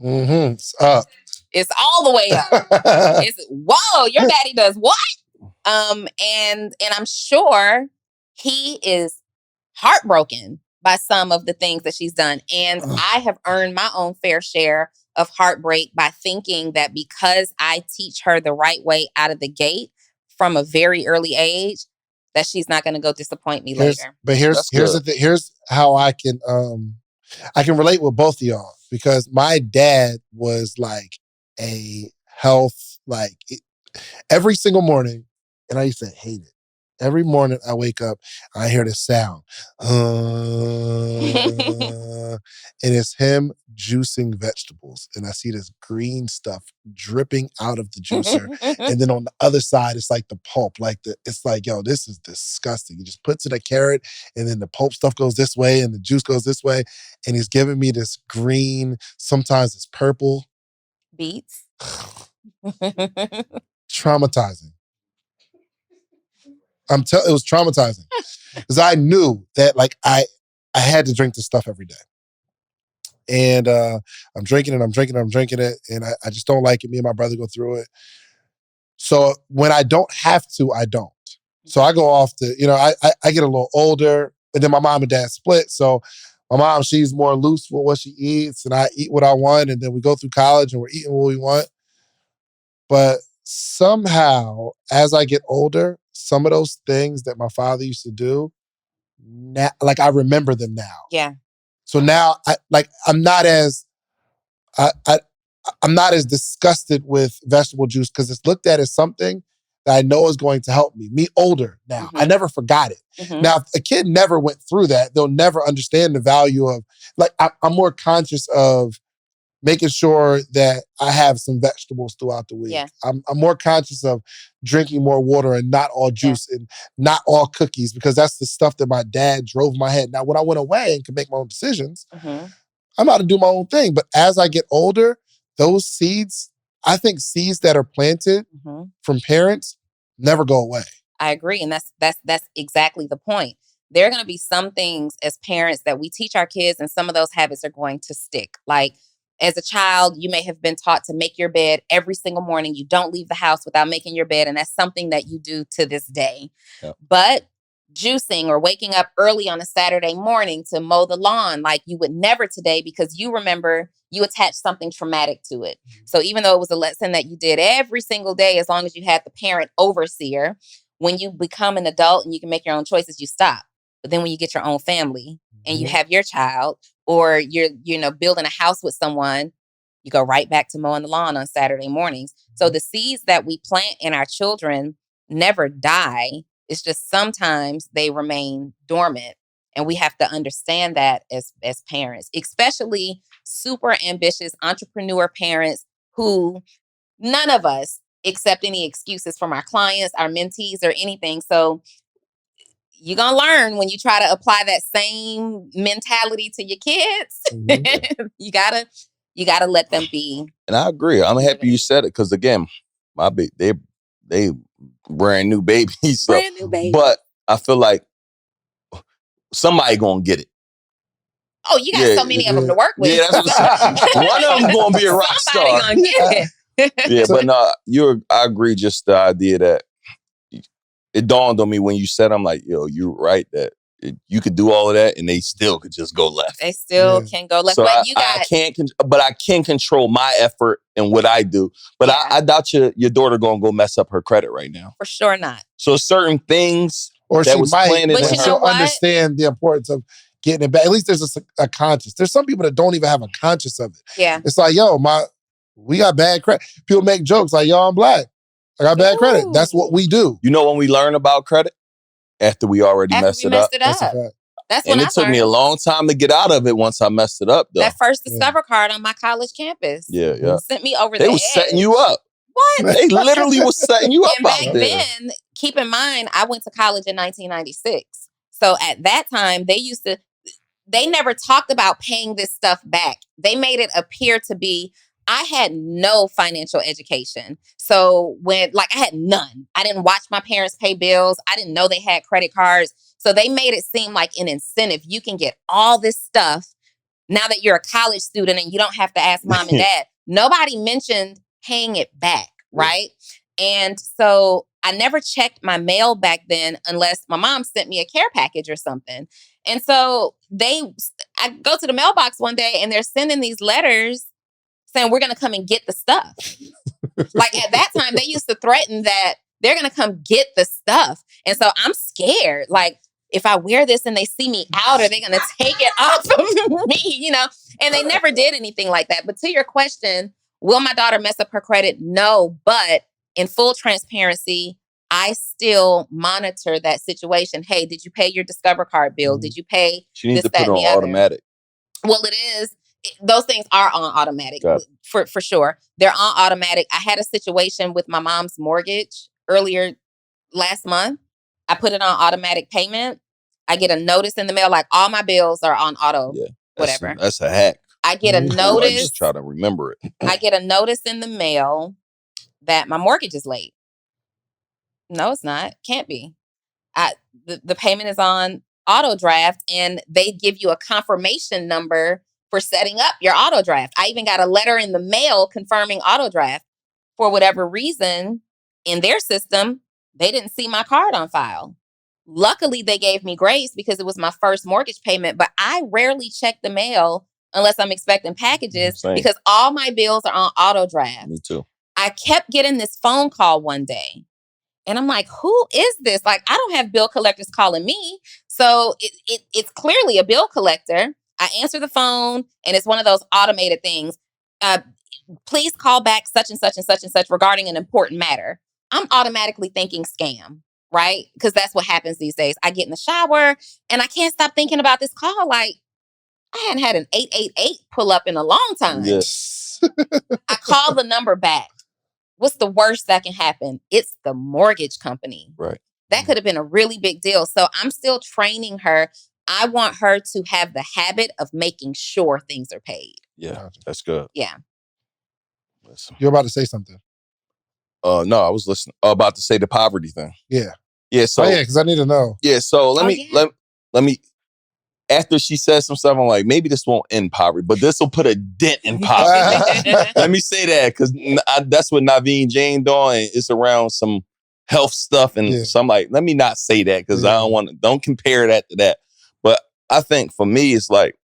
Mm-hmm. It's up. It's all the way up. It's, whoa, your daddy does what? And I'm sure he is heartbroken by some of the things that she's done. And I have earned my own fair share of heartbreak by thinking that because I teach her the right way out of the gate from a very early age, that she's not going to go disappoint me later. But here's the thing. Here's how I can relate with both of y'all, because my dad was like a health, every single morning, and I used to hate it. Every morning I wake up, I hear this sound. And it's him juicing vegetables. And I see this green stuff dripping out of the juicer. And then on the other side, it's like the pulp. It's like, yo, this is disgusting. He just puts in a carrot, and then the pulp stuff goes this way, and the juice goes this way. And he's giving me this green, sometimes it's purple. Beets. Traumatizing. It was traumatizing because I knew that I had to drink this stuff every day. And I'm drinking it, and I just don't like it. Me and my brother go through it. So when I don't have to, I don't. So I go off to, I get a little older, and then my mom and dad split. So my mom, she's more loose with what she eats, and I eat what I want, and then we go through college and we're eating what we want. But somehow, as I get older, some of those things that my father used to do, now, I remember them now. Yeah. So now, I'm not as disgusted with vegetable juice because it's looked at as something that I know is going to help me. Me older now, I never forgot it. Now, if a kid never went through that, they'll never understand the value of. I'm more conscious of making sure that I have some vegetables throughout the week. Yeah. I'm more conscious of drinking more water and not all juice and not all cookies, because that's the stuff that my dad drove in my head. Now, when I went away and could make my own decisions, I'm out to do my own thing. But as I get older, those seeds, I think seeds that are planted from parents never go away. I agree. And that's exactly the point. There are going to be some things as parents that we teach our kids, and some of those habits are going to stick. Like, as a child, you may have been taught to make your bed every single morning. You don't leave the house without making your bed. And that's something that you do to this day. Yep. But juicing or waking up early on a Saturday morning to mow the lawn like you would never today, because you remember you attached something traumatic to it. So even though it was a lesson that you did every single day, as long as you had the parent overseer, when you become an adult and you can make your own choices, you stop. But then when you get your own family and you have your child, or you're, building a house with someone, you go right back to mowing the lawn on Saturday mornings. So the seeds that we plant in our children never die. It's just sometimes they remain dormant. And we have to understand that as parents, especially super ambitious entrepreneur parents who none of us accept any excuses from our clients, our mentees, or anything. So you're going to learn when you try to apply that same mentality to your kids. You gotta let them be. And I agree. I'm happy you said it, because again, they brand new babies. Brand new babies. But I feel like somebody gonna get it. Oh, you got so many of them to work with. Yeah, that's what one of them gonna be a rock star. Somebody gonna get it. Yeah, but no, I agree. Just the idea that it dawned on me when you said, I'm like, yo, you're right that you could do all of that and they still could just go left. They still can go left. So but I can control my effort and what I do. But I doubt your daughter gonna go mess up her credit right now. For sure not. So certain things or that she was might, planted, but she'll understand the importance of getting it back. At least there's a conscience. There's some people that don't even have a conscience of it. Yeah. It's like, yo, we got bad credit. People make jokes like, yo, I'm black. I got bad credit. That's what we do. You know when we learn about credit? After we already messed it up. That's a fact. That's when it took me a long time to get out of it once I messed it up, though. That first Discover card on my college campus. Yeah. Sent me over They was setting you up. What? They literally was setting you up And back out there. then, keep in mind, I went to college in 1996. So at that time, they never talked about paying this stuff back. They made it appear to be, I had no financial education. So I had none. I didn't watch my parents pay bills. I didn't know they had credit cards. So they made it seem like an incentive. You can get all this stuff now that you're a college student and you don't have to ask mom and dad. Nobody mentioned paying it back, right? And so I never checked my mail back then unless my mom sent me a care package or something. And so I go to the mailbox one day and they're sending these letters saying, we're going to come and get the stuff. Like at that time, they used to threaten that they're going to come get the stuff. And so I'm scared. Like, if I wear this and they see me out, are they going to take it off of me? And they never did anything like that. But to your question, will my daughter mess up her credit? No. But in full transparency, I still monitor that situation. Hey, did you pay your Discover card bill? Did you pay She needs this, to put that, it on and the other? automatic. Well, it is. Those things are on automatic for sure. They're on automatic. I had a situation with my mom's mortgage earlier last month. I put it on automatic payment. I get a notice in the mail, like all my bills are on auto, whatever. That's a hack. I get a notice. I just try to remember it. I get a notice in the mail that my mortgage is late. No, it's not. Can't be. The payment is on auto draft, and they give you a confirmation number for setting up your auto draft. I even got a letter in the mail confirming auto draft. For whatever reason, in their system, they didn't see my card on file. Luckily, they gave me grace because it was my first mortgage payment, but I rarely check the mail unless I'm expecting packages because all my bills are on auto draft. Me too. I kept getting this phone call one day. And I'm like, who is this? Like, I don't have bill collectors calling me. So it's clearly a bill collector. I answer the phone and it's one of those automated things. Please call back such and such and such and such regarding an important matter. I'm automatically thinking scam, right? Because that's what happens these days. I get in the shower and I can't stop thinking about this call. Like, I hadn't had an 888 pull up in a long time. Yes. I call the number back. What's the worst that can happen? It's the mortgage company. Right. That could have been a really big deal. So I'm still training her. I want her to have the habit of making sure things are paid. Yeah, that's good. Yeah. Listen. You're about to say something. No, I was listening. About to say the poverty thing. Yeah. Yeah. So because I need to know. Yeah. So let me. After she says some stuff, I'm like, maybe this won't end poverty, but this will put a dent in poverty. Let me say that because that's what Naveen Jane doing. It's around some health stuff, and so I'm like, let me not say that because I don't compare that to that. But I think for me, it's like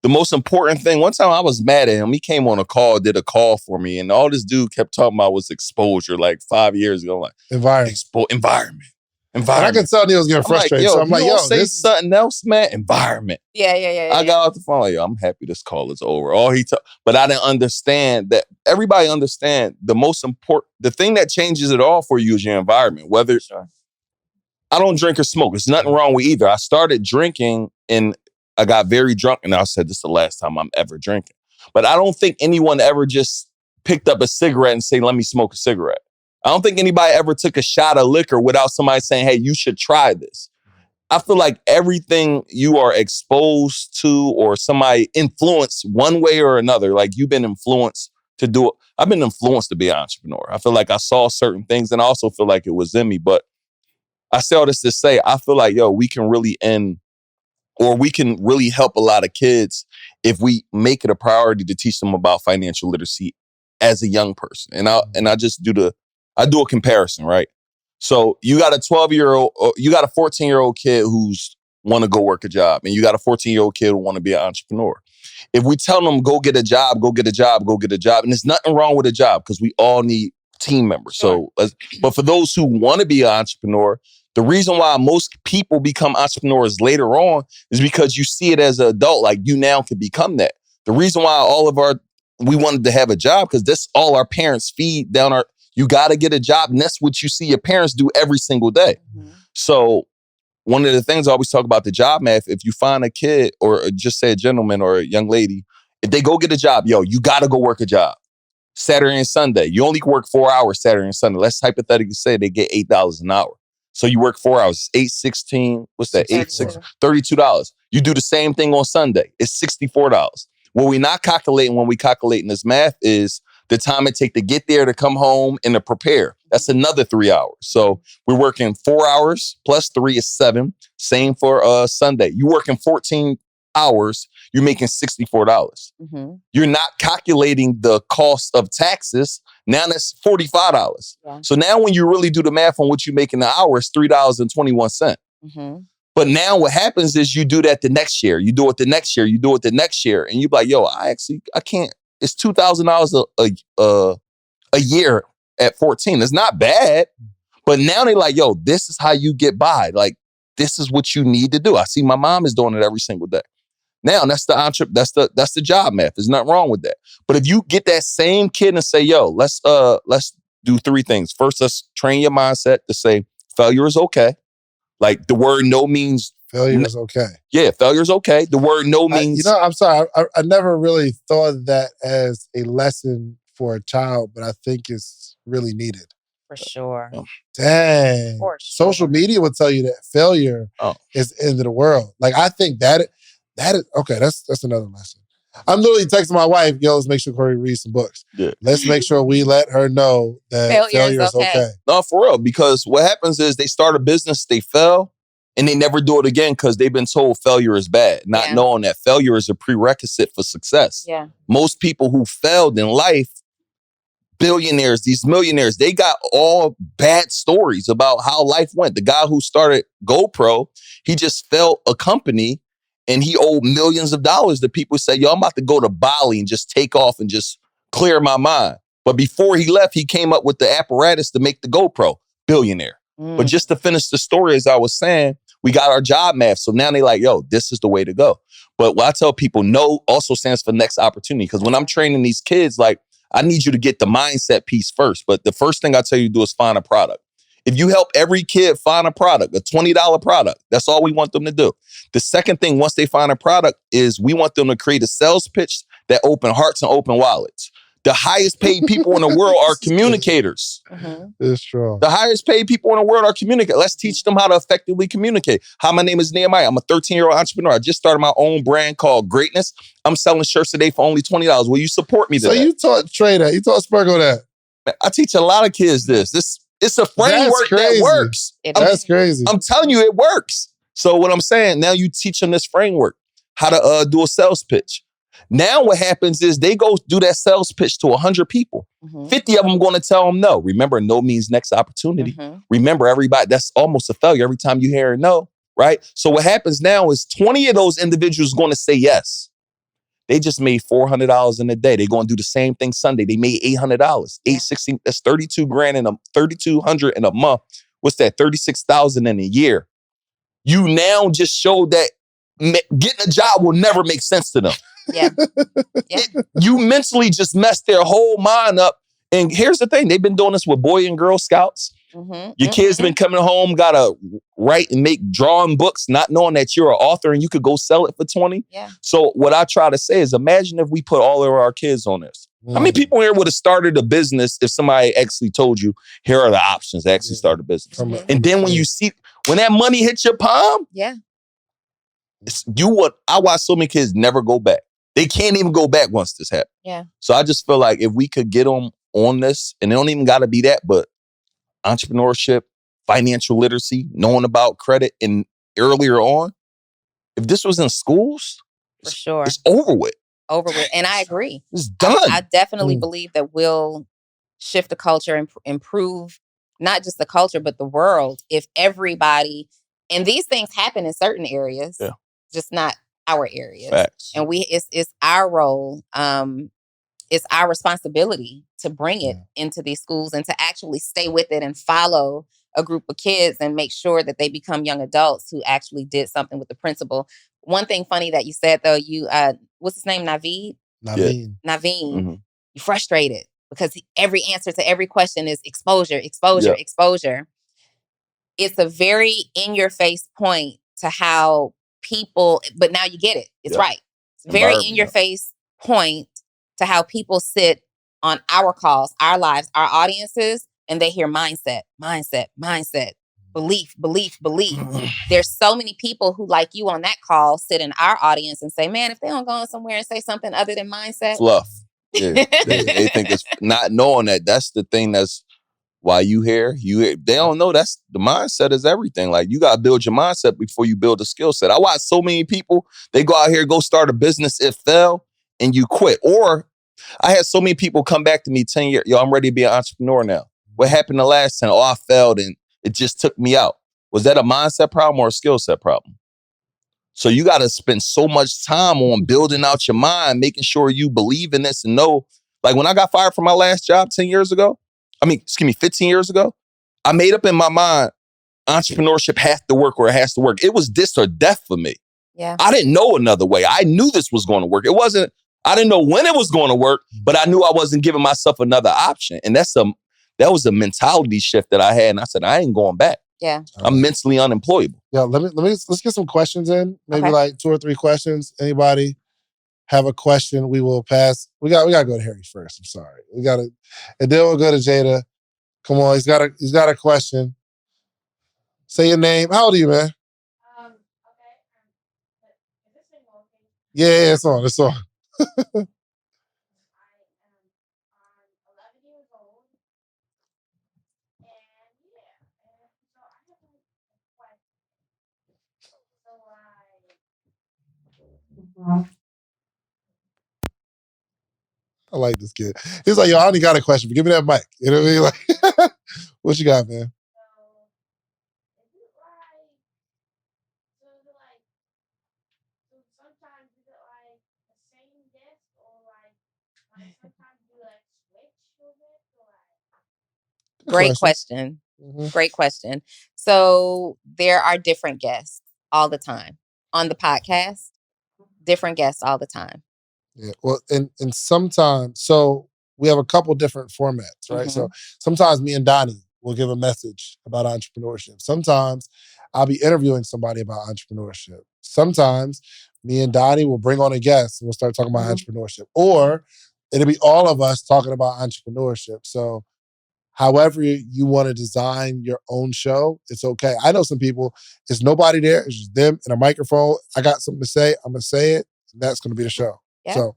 the most important thing. One time I was mad at him. He came on a call, did a call for me, and all this dude kept talking about was exposure. Like 5 years ago, like environment. And I could tell he was getting frustrated. So I'm like, say something else, man. Environment. Yeah. I got off the phone like, I'm happy this call is over. But I didn't understand that everybody understand the most important, the thing that changes it all for you is your environment. Whether I don't drink or smoke. There's nothing wrong with either. I started drinking and I got very drunk and I said, this is the last time I'm ever drinking. But I don't think anyone ever just picked up a cigarette and say, let me smoke a cigarette. I don't think anybody ever took a shot of liquor without somebody saying, hey, you should try this. I feel like everything you are exposed to or somebody influenced one way or another, like you've been influenced to do it. I've been influenced to be an entrepreneur. I feel like I saw certain things and I also feel like it was in me. But I say all this to say, I feel like, we can really we can really help a lot of kids if we make it a priority to teach them about financial literacy as a young person. And I just I do a comparison, right? So you got a 12-year-old, you got a 14-year-old kid who's want to go work a job, and you got a 14-year-old kid who want to be an entrepreneur. If we tell them, go get a job, and there's nothing wrong with a job because we all need team members. Sure. So, but for those who want to be an entrepreneur, the reason why most people become entrepreneurs later on is because you see it as an adult, like you now can become that. The reason why we wanted to have a job because that's all our parents feed down you got to get a job. And that's what you see your parents do every single day. Mm-hmm. So one of the things I always talk about the job math, if you find a kid or just say a gentleman or a young lady, if they go get a job, you got to go work a job. Saturday and Sunday. You only work 4 hours Saturday and Sunday. Let's hypothetically say they get $8 an hour. So you work 4 hours, 8, 16, what's that? 8, 6, $32. You do the same thing on Sunday. It's $64. What we're not calculating when we calculating this math is the time it take to get there, to come home, and to prepare. That's another 3 hours. So we're working 4 hours plus 3 is 7. Same for Sunday. You working 14 hours, you're making $64. You're not calculating the cost of taxes. Now that's $45. Yeah. So now when you really do the math on what you make in the hour, it's $3.21. But now what happens is you do that the next year. You do it the next year. You do it the next year. And you're like, yo, I can't. It's $2,000 a year at 14. It's not bad. But now they're like, yo, this is how you get by. Like, this is what you need to do. I see my mom is doing it every single day. Now that's the job math. There's nothing wrong with that. But if you get that same kid and say, yo, let's do 3 things. First, let's train your mindset to say failure is okay. Like the word no means failure is okay. Yeah, failure is okay. The word no means I'm sorry. I never really thought of that as a lesson for a child, but I think it's really needed. For sure. Dang. For sure. Social media would tell you that failure is the end of the world. Like I think that is okay. That's another lesson. I'm literally texting my wife, yo, let's make sure Corey reads some books. Yeah. Let's make sure we let her know that failure is okay. No, for real. Because what happens is they start a business, they fail, and they never do it again because they've been told failure is bad, not knowing that failure is a prerequisite for success. Yeah. Most people who failed in life, billionaires, these millionaires, they got all bad stories about how life went. The guy who started GoPro, he just failed a company and he owed millions of dollars to people who say, yo, I'm about to go to Bali and just take off and just clear my mind. But before he left, he came up with the apparatus to make the GoPro. Billionaire. But just to finish the story, as I was saying, we got our job math. So now they like, yo, this is the way to go. But what I tell people, no also stands for next opportunity. Because when I'm training these kids, like, I need you to get the mindset piece first. But the first thing I tell you to do is find a product. If you help every kid find a product, a $20 product, that's all we want them to do. The second thing, once they find a product, is we want them to create a sales pitch that open hearts and open wallets. The highest paid people in the world are communicators. It's true. The highest paid people in the world are communicators. Let's teach them how to effectively communicate. Hi, my name is Nehemiah. I'm a 13-year-old entrepreneur. I just started my own brand called Greatness. I'm selling shirts today for only $20. Will you support me today? So you taught Trey that. You taught Sparkle that. I teach a lot of kids this. It's a framework that works. That's crazy. I'm telling you, it works. So what I'm saying, now you teach them this framework, how to do a sales pitch. Now what happens is they go do that sales pitch to 100 people. 50 of them going to tell them no. Remember, no means next opportunity. Remember, everybody, that's almost a failure every time you hear a no, right? So what happens now is 20 of those individuals going to say yes. They just made $400 in a day. They're going to do the same thing Sunday. They made $800, $816. That's $3,200 in a month. What's that? $36,000 in a year. You now just showed that getting a job will never make sense to them. Yeah. You mentally just messed their whole mind up. And here's the thing. They've been doing this with Boy and Girl Scouts. Your kids been coming home, got to write and make drawing books, not knowing that you're an author and you could go sell it for 20. Yeah. So what I try to say is, imagine if we put all of our kids on this. How many people here would have started a business if somebody actually told you, here are the options to actually start a business? And then when that money hits your palm, I watch so many kids never go back. They can't even go back once this happens. Yeah. So I just feel like if we could get them on this, and it don't even got to be that, but entrepreneurship, financial literacy, knowing about credit, and earlier on, if this was in schools, for sure, it's over with. And I agree. It's done. I definitely believe that we'll shift the culture and improve not just the culture, but the world if everybody, and these things happen in certain areas, just not our areas. Facts. And it's our role. It's our responsibility to bring it into these schools and to actually stay with it and follow a group of kids and make sure that they become young adults who actually did something with the principle. One thing funny that you said though, you what's his name? Naveen. You frustrated because every answer to every question is exposure. It's a very in your face point to how people, but now you get it. It's right. It's very in your face point to how people sit on our calls, our lives, our audiences, and they hear mindset, belief. There's so many people who, like you on that call, sit in our audience and say, man, if they don't go somewhere and say something other than mindset. Fluff. Yeah. they think it's not knowing that. That's the thing that's why you hear. They don't know that's the mindset is everything. Like, you got to build your mindset before you build a skill set. I watch so many people, they go out here, go start a business, it fell, and you quit. Or I had so many people come back to me 10 years, yo, I'm ready to be an entrepreneur now. What happened the last 10? Oh, I failed and it just took me out. Was that a mindset problem or a skill set problem? So you got to spend so much time on building out your mind, making sure you believe in this and know. Like, when I got fired from my last job 15 years ago, I made up in my mind, entrepreneurship has to work or it has to work. It was this or death for me. Yeah. I didn't know another way. I knew this was going to work. I didn't know when it was going to work, but I knew I wasn't giving myself another option. And that was a mentality shift that I had. And I said, I ain't going back. Yeah. I'm mentally unemployable. Yeah, let's get some questions in. Maybe Okay. like 2 or 3 questions. Anybody have a question? We will pass. We gotta go to Harry first. I'm sorry. And then we'll go to Jada. Come on, he's got a question. Say your name. How old are you, man? Yeah, it's on. It's on. I like this kid. He's like, yo, I only got a question, but give me that mic. You know what I mean? Like, what you got, man? Great question. Mm-hmm. Great question. So there are different guests all the time on the podcast. Different guests all the time. Yeah. Well, and sometimes, so we have a couple different formats, right? Mm-hmm. So sometimes me and Donni will give a message about entrepreneurship. Sometimes I'll be interviewing somebody about entrepreneurship. Sometimes me and Donni will bring on a guest and we'll start talking about entrepreneurship. Or it'll be all of us talking about entrepreneurship. So however you want to design your own show, it's okay. I know some people, it's nobody there, it's just them and a microphone. I got something to say, I'm going to say it, and that's going to be the show. Yeah. So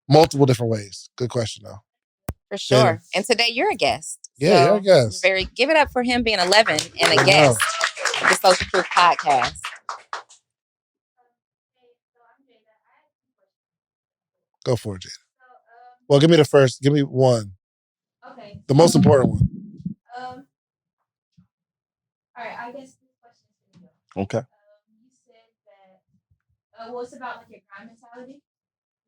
multiple different ways. Good question, though. For sure. Jada. And today you're a guest. Yeah, you're a guest. Give it up for him being 11 and a guest of the Social Proof Podcast. Go for it, Jada. Well, give me the first. Give me one. Okay. The most important one. All right. I guess this question is for you. Okay. You said that. Well, it's about like your grind mentality.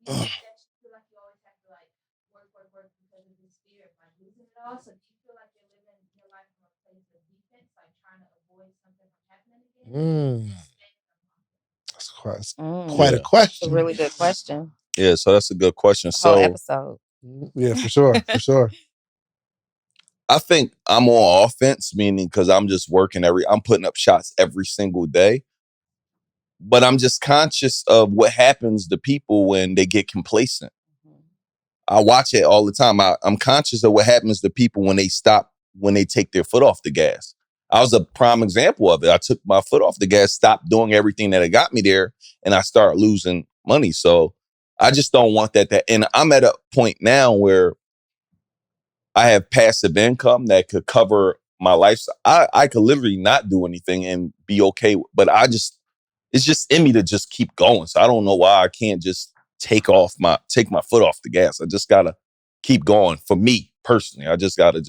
You said that you feel like you always have to like work because of this fear of like losing it all. So do you feel like you're living your life from a place of defense, like trying to avoid something from happening again? That's quite a question. It's a really good question. Yeah, so that's a good question. The whole So episode. Yeah, for sure. For sure. I think I'm on offense, meaning because I'm just working I'm putting up shots every single day. But I'm just conscious of what happens to people when they get complacent. I watch it all the time. I'm conscious of what happens to people when they take their foot off the gas. I was a prime example of it. I took my foot off the gas, stopped doing everything that got me there, and I started losing money. So I just don't want that. And I'm at a point now where I have passive income that could cover my lifestyle. I could literally not do anything and be okay. But it's just in me to just keep going. So I don't know why I can't just take my foot off the gas. I just gotta keep going. For me personally, I just gotta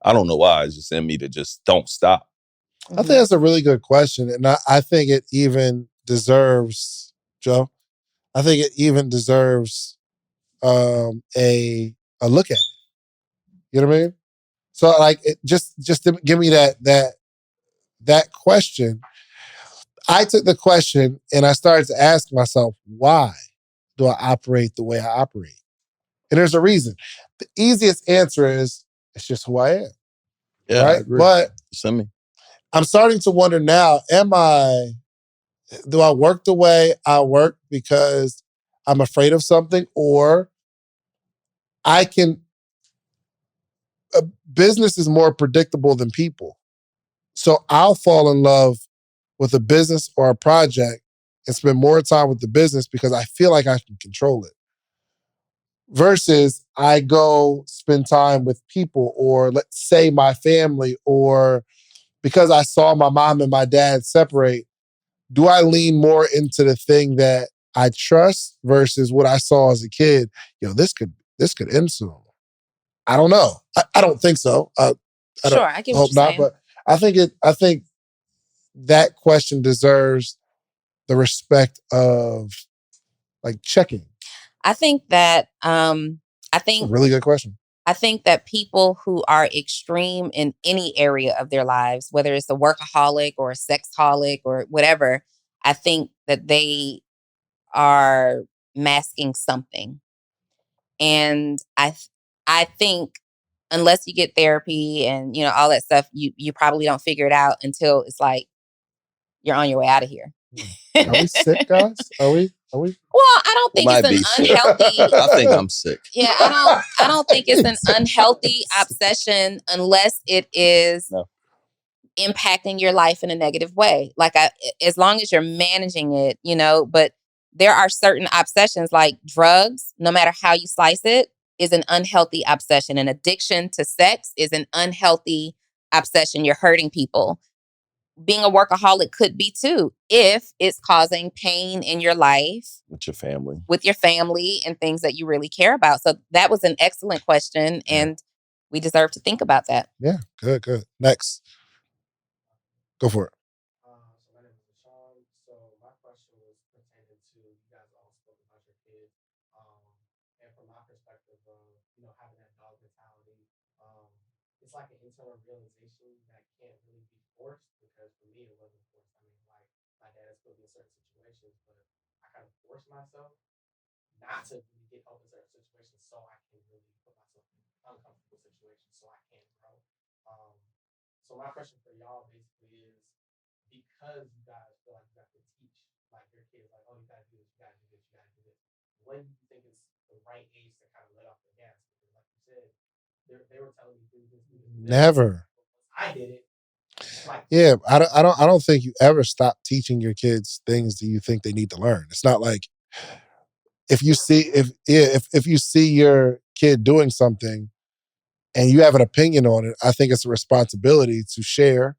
I don't know why. It's just in me to just don't stop. I think that's a really good question. And I think it even deserves, Joe, I think it even deserves a look at it. You know what I mean? So like, just to give me that question. I took the question and I started to ask myself, why do I operate the way I operate? And there's a reason. The easiest answer is, it's just who I am. Yeah, right? I agree. But Send me. I'm starting to wonder now, do I work the way I work because I'm afraid of something, or business is more predictable than people. So I'll fall in love with a business or a project and spend more time with the business because I feel like I can control it. Versus I go spend time with people, or let's say my family, or because I saw my mom and my dad separate, do I lean more into the thing that I trust versus what I saw as a kid? This could end soon. I don't know. I don't think so. I Sure, I get what hope you're not, saying. but I think that question deserves the respect of like checking. I think that It's a really good question. I think that people who are extreme in any area of their lives, whether it's a workaholic or a sexaholic or whatever, I think that they are masking something. And I think unless you get therapy and all that stuff, you probably don't figure it out until it's like you're on your way out of here. Are we sick, guys? Are we? Well, I don't think it's Might an be sick. unhealthy. I think I'm sick. Yeah, I don't think it's an unhealthy obsession unless it is No. impacting your life in a negative way. Like as long as you're managing it, but there are certain obsessions like drugs, no matter how you slice it, is an unhealthy obsession. An addiction to sex is an unhealthy obsession. You're hurting people. Being a workaholic could be too, if it's causing pain in your life With your family and things that you really care about. So that was an excellent question, and we deserve to think about that. Yeah, good. Next. Go for it. So my name is Sean. So my question was pertaining to, you guys all spoke about your kids. And from my perspective of, having that dog mentality, it's like an internal realization that can't really be forced, because for me, it wasn't forced. I mean, like, my dad has put me in certain situations, but I kind of forced myself not to really get help in certain situations so I can really put myself in uncomfortable situations so I can grow. So my question for y'all basically is, because you guys feel like you have to teach like your kids, like, oh, you gotta do this, you gotta do this, you gotta do this. When do you think it's the right age to kind of let off the gas? Because like you said, they were telling you do this, do this, do this. Never. I did it. Like, yeah, I don't think you ever stop teaching your kids things that you think they need to learn. It's not like if you see your kid doing something and you have an opinion on it, I think it's a responsibility to share.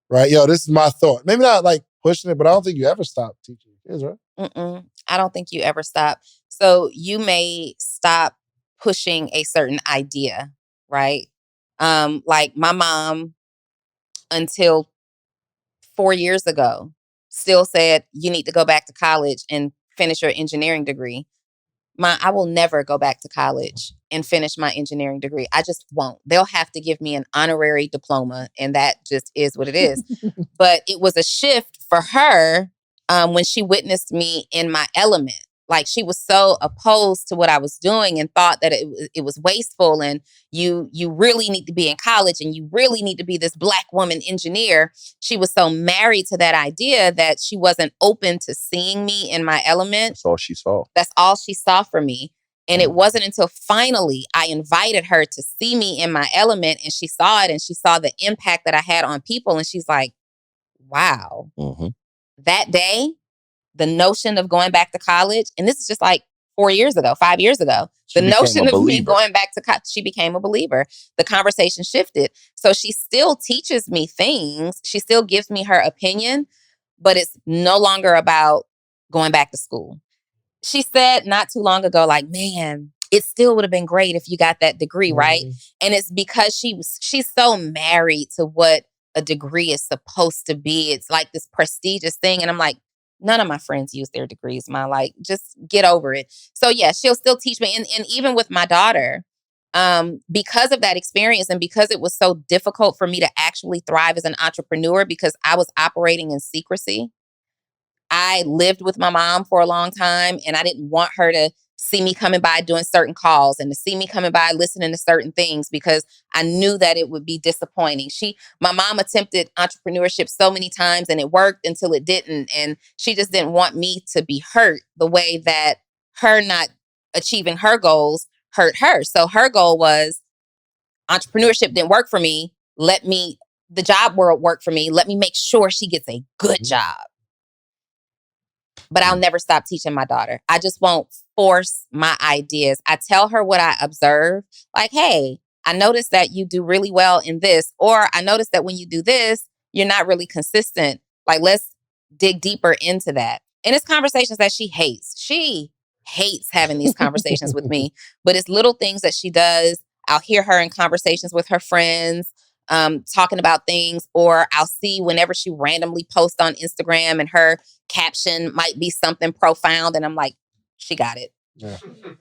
Right? This is my thought. Maybe not like pushing it, but I don't think you ever stop teaching your kids, right? I don't think you ever stop. So you may stop pushing a certain idea, right? Like my mom, until 4 years ago, still said you need to go back to college and finish your engineering degree. I will never go back to college and finish my engineering degree. I just won't. They'll have to give me an honorary diploma, and that just is what it is. But it was a shift for her when she witnessed me in my element. Like, she was so opposed to what I was doing and thought that it was wasteful, and you really need to be in college and you really need to be this Black woman engineer. She was so married to that idea that she wasn't open to seeing me in my element. That's all she saw. That's all she saw for me. And it wasn't until finally I invited her to see me in my element, and she saw it, and she saw the impact that I had on people. And she's like, wow. Mm-hmm. That day, the notion of going back to college, and this is just like 5 years ago, the notion of me going back to college, she became a believer. The conversation shifted. So she still teaches me things. She still gives me her opinion, but it's no longer about going back to school. She said not too long ago, like, man, it still would have been great if you got that degree, right? And it's because she's so married to what a degree is supposed to be. It's like this prestigious thing. And I'm like, none of my friends use their degrees, Ma. Like, just get over it. So yeah, she'll still teach me. And even with my daughter, because of that experience and because it was so difficult for me to actually thrive as an entrepreneur because I was operating in secrecy. I lived with my mom for a long time, and I didn't want her to see me coming by doing certain calls and to see me coming by listening to certain things because I knew that it would be disappointing. My mom attempted entrepreneurship so many times and it worked until it didn't. And she just didn't want me to be hurt the way that her not achieving her goals hurt her. So her goal was, entrepreneurship didn't work for me. The job world work for me. Let me make sure she gets a good job. But I'll never stop teaching my daughter. I just won't force my ideas. I tell her what I observe. Like, hey, I noticed that you do really well in this, or I noticed that when you do this, you're not really consistent. Like, let's dig deeper into that. And it's conversations that she hates. She hates having these conversations with me, but it's little things that she does. I'll hear her in conversations with her friends, talking about things, or I'll see whenever she randomly posts on Instagram and her caption might be something profound, and I'm like, she got it. Yeah.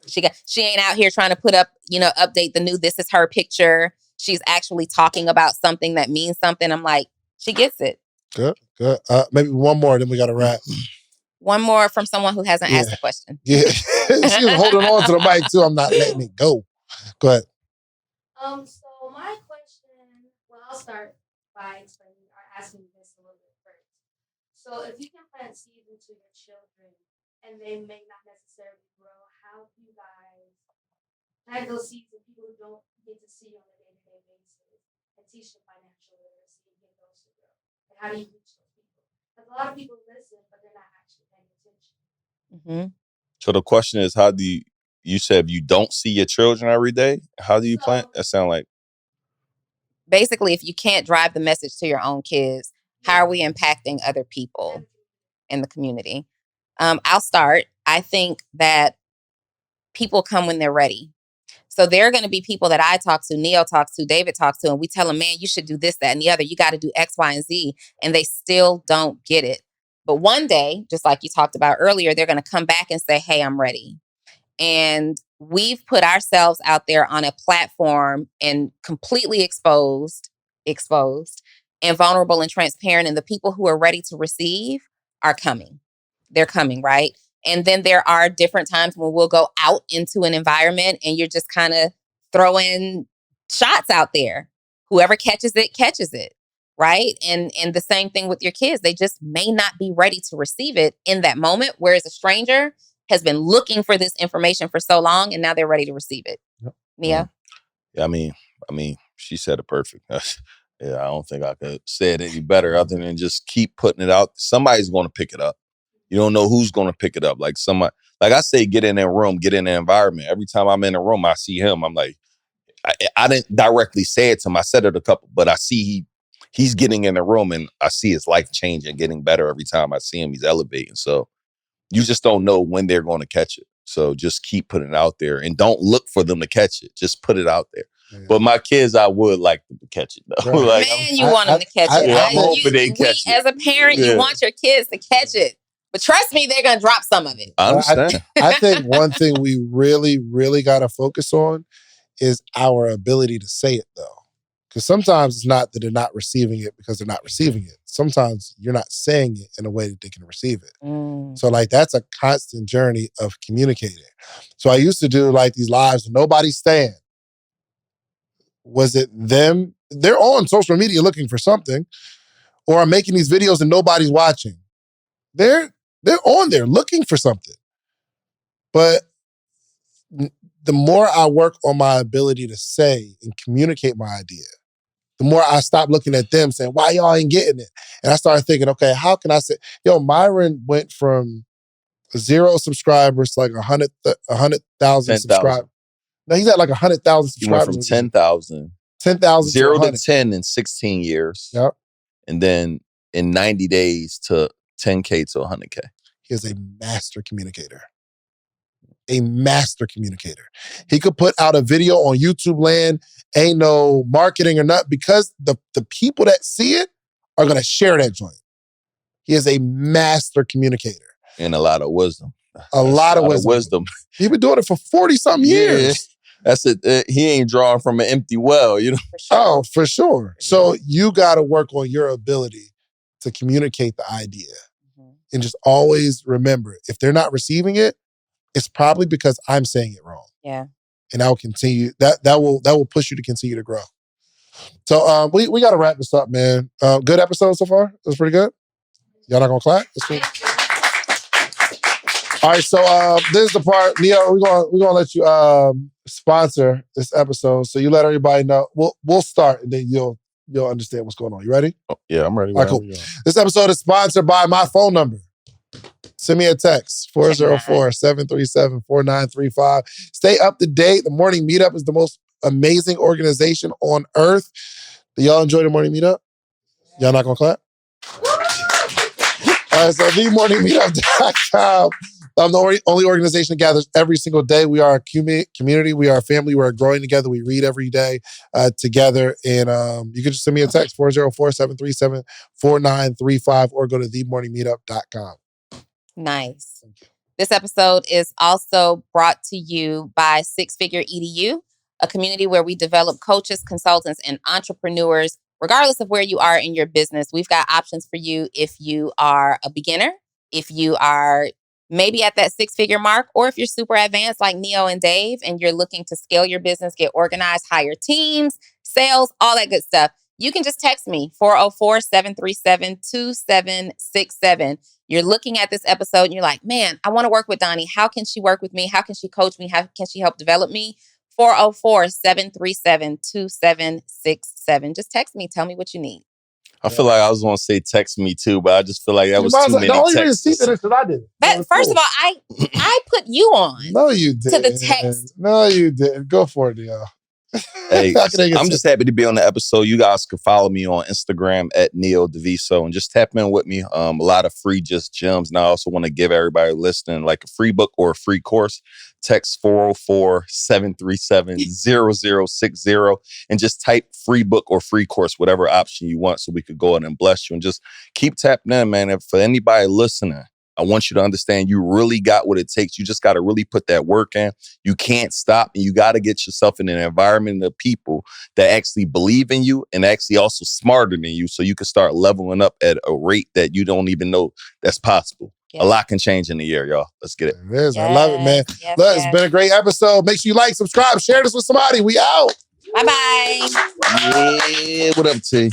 She ain't out here trying to put up, update the new this is her picture. She's actually talking about something that means something. I'm like, she gets it. Good. Maybe one more, then we got to wrap. One more from someone who hasn't asked a question. Yeah. She was holding on to the mic too. I'm not letting it go. Go ahead. So my question, well, I'll start by explaining or asking this a little bit first. So if you can plant seeds into your children and they may not necessarily grow, how do you guys plant those seeds with people who don't get to see on a day-to-day basis and teach them financial literacy and get those to grow? And how do you reach those people? Because a lot of people listen, but they're not actually paying attention. Mm-hmm. So the question is, how do you said you don't see your children every day? How do you plant? That sound like, basically, if you can't drive the message to your own kids, how are we impacting other people in the community? I'll start. I think that people come when they're ready. So there are going to be people that I talk to, Neil talks to, David talks to, and we tell them, man, you should do this, that, and the other. You got to do X, Y, and Z. And they still don't get it. But one day, just like you talked about earlier, they're going to come back and say, hey, I'm ready. And we've put ourselves out there on a platform and completely exposed and vulnerable and transparent. And the people who are ready to receive are coming. They're coming, right? And then there are different times when we'll go out into an environment and you're just kind of throwing shots out there. Whoever catches it, right? And the same thing with your kids. They just may not be ready to receive it in that moment, whereas a stranger has been looking for this information for so long and now they're ready to receive it. Yep. Mia? Yeah, I mean, she said it perfect. Yeah, I don't think I could say it any better other than just keep putting it out. Somebody's going to pick it up. You don't know who's going to pick it up. Like somebody, like I say, get in that room, get in the environment. Every time I'm in a room, I see him. I'm like, I didn't directly say it to him. I said it a couple, but I see he's getting in the room and I see his life changing, getting better every time I see him. He's elevating. So you just don't know when they're going to catch it. So just keep putting it out there and don't look for them to catch it. Just put it out there. Yeah. But my kids, I would like them to catch it though. Right. Like, man, you want them to catch it. I'm hoping they catch it. As a parent, you want your kids to catch it. But trust me, they're going to drop some of it. I understand. I think one thing we really, really got to focus on is our ability to say it though. Because sometimes it's not that they're not receiving it because they're not receiving it. Sometimes you're not saying it in a way that they can receive it. So like that's a constant journey of communicating. So I used to do like these lives with nobody's staying. Was it them? They're on social media looking for something, or I'm making these videos and nobody's watching. They're on there looking for something. But the more I work on my ability to say and communicate my idea, the more I stop looking at them saying, why y'all ain't getting it? And I started thinking, okay, how can I say, Myron went from 0 subscribers to like 100,000 subscribers. No, he's at like 100,000 subscribers. He went from 10,000. 10,000 0 to 10 in 16 years. Yep. And then in 90 days to 10K to 100K. He is a master communicator. A master communicator. He could put out a video on YouTube land, ain't no marketing or nothing, because the people that see it are going to share that joint. He is a master communicator. And a lot of wisdom. A lot of wisdom. He's been doing it for 40-something years. That's it. He ain't drawing from an empty well, you know? For sure. Oh, for sure. So you got to work on your ability to communicate the idea. And just always remember, if they're not receiving it, it's probably because I'm saying it wrong. Yeah. And I will continue. That will push you to continue to grow. So we got to wrap this up, man. Good episode so far? It was pretty good? Y'all not going to clap? All right, so this is the part, Neo, we're gonna let you sponsor this episode. So you let everybody know. We'll start and then you'll understand what's going on. You ready? Oh, yeah, I'm ready. All right, cool. This episode is sponsored by my phone number. Send me a text, 404-737-4935. Stay up to date. The Morning Meetup is the most amazing organization on earth. Do y'all enjoy the Morning Meetup? Y'all not gonna clap? All right, so themorningmeetup.com. I'm the only organization that gathers every single day. We are a community. We are a family. We're growing together. We read every day together. And you can just send me a text, 404-737-4935, or go to themorningmeetup.com. Nice. This episode is also brought to you by Six Figure EDU, a community where we develop coaches, consultants, and entrepreneurs, regardless of where you are in your business. We've got options for you if you are a beginner, if you are maybe at that six-figure mark, or if you're super advanced like Neo and Dave and you're looking to scale your business, get organized, hire teams, sales, all that good stuff. You can just text me, 404-737-2767. You're looking at this episode and you're like, man, I want to work with Donni. How can she work with me? How can she coach me? How can she help develop me? 404-737-2767. Just text me. Tell me what you need. I feel like I was going to say text me too, but I just feel like that was too many The only texts. reason is that I did it. But first of all, I put you on. No, you didn't. To the text. No, you didn't. Go for it, y'all. Hey, I'm just happy to be on the episode. You guys can follow me on Instagram at Neo Daviso and just tap in with me. A lot of free just gems. And I also want to give everybody listening like a free book or a free course. Text 404-737-0060 and just type free book or free course, whatever option you want, so we could go in and bless you. And just keep tapping in, man. And for anybody listening, I want you to understand you really got what it takes. You just got to really put that work in. You can't stop, and you got to get yourself in an environment of people that actually believe in you and actually also smarter than you, so you can start leveling up at a rate that you don't even know that's possible. Yeah. A lot can change in a year, y'all. Let's get it. It is. Yes, I love it, man. Yes, look, it's been a great episode. Make sure you like, subscribe, share this with somebody. We out. Bye-bye. Yeah, what up, T?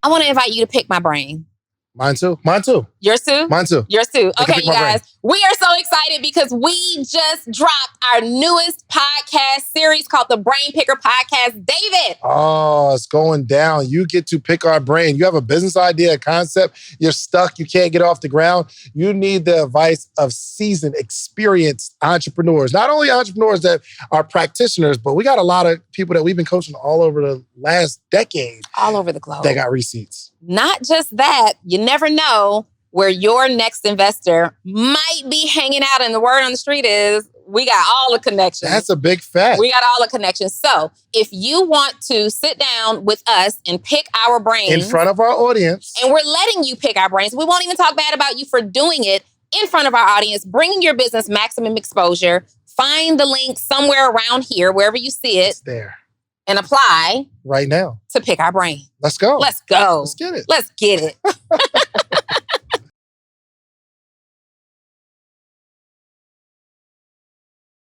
I want to invite you to pick my brain. Mine too. Mine too. Yours too? Mine too. Yours too. Okay, you guys. We are so excited because we just dropped our newest podcast series called the Brain Picker Podcast. David. Oh, it's going down. You get to pick our brain. You have a business idea, a concept. You're stuck. You can't get off the ground. You need the advice of seasoned, experienced entrepreneurs. Not only entrepreneurs that are practitioners, but we got a lot of people that we've been coaching all over the last decade. All over the globe. They got receipts. Not just that, you never know where your next investor might be hanging out. And the word on the street is we got all the connections. That's a big fact. We got all the connections. So if you want to sit down with us and pick our brains in front of our audience, and we're letting you pick our brains, we won't even talk bad about you for doing it in front of our audience, bringing your business maximum exposure. Find the link somewhere around here, wherever you see it. It's there. And apply right now to pick our brain. Let's go. Let's go. Let's get it. Let's get it.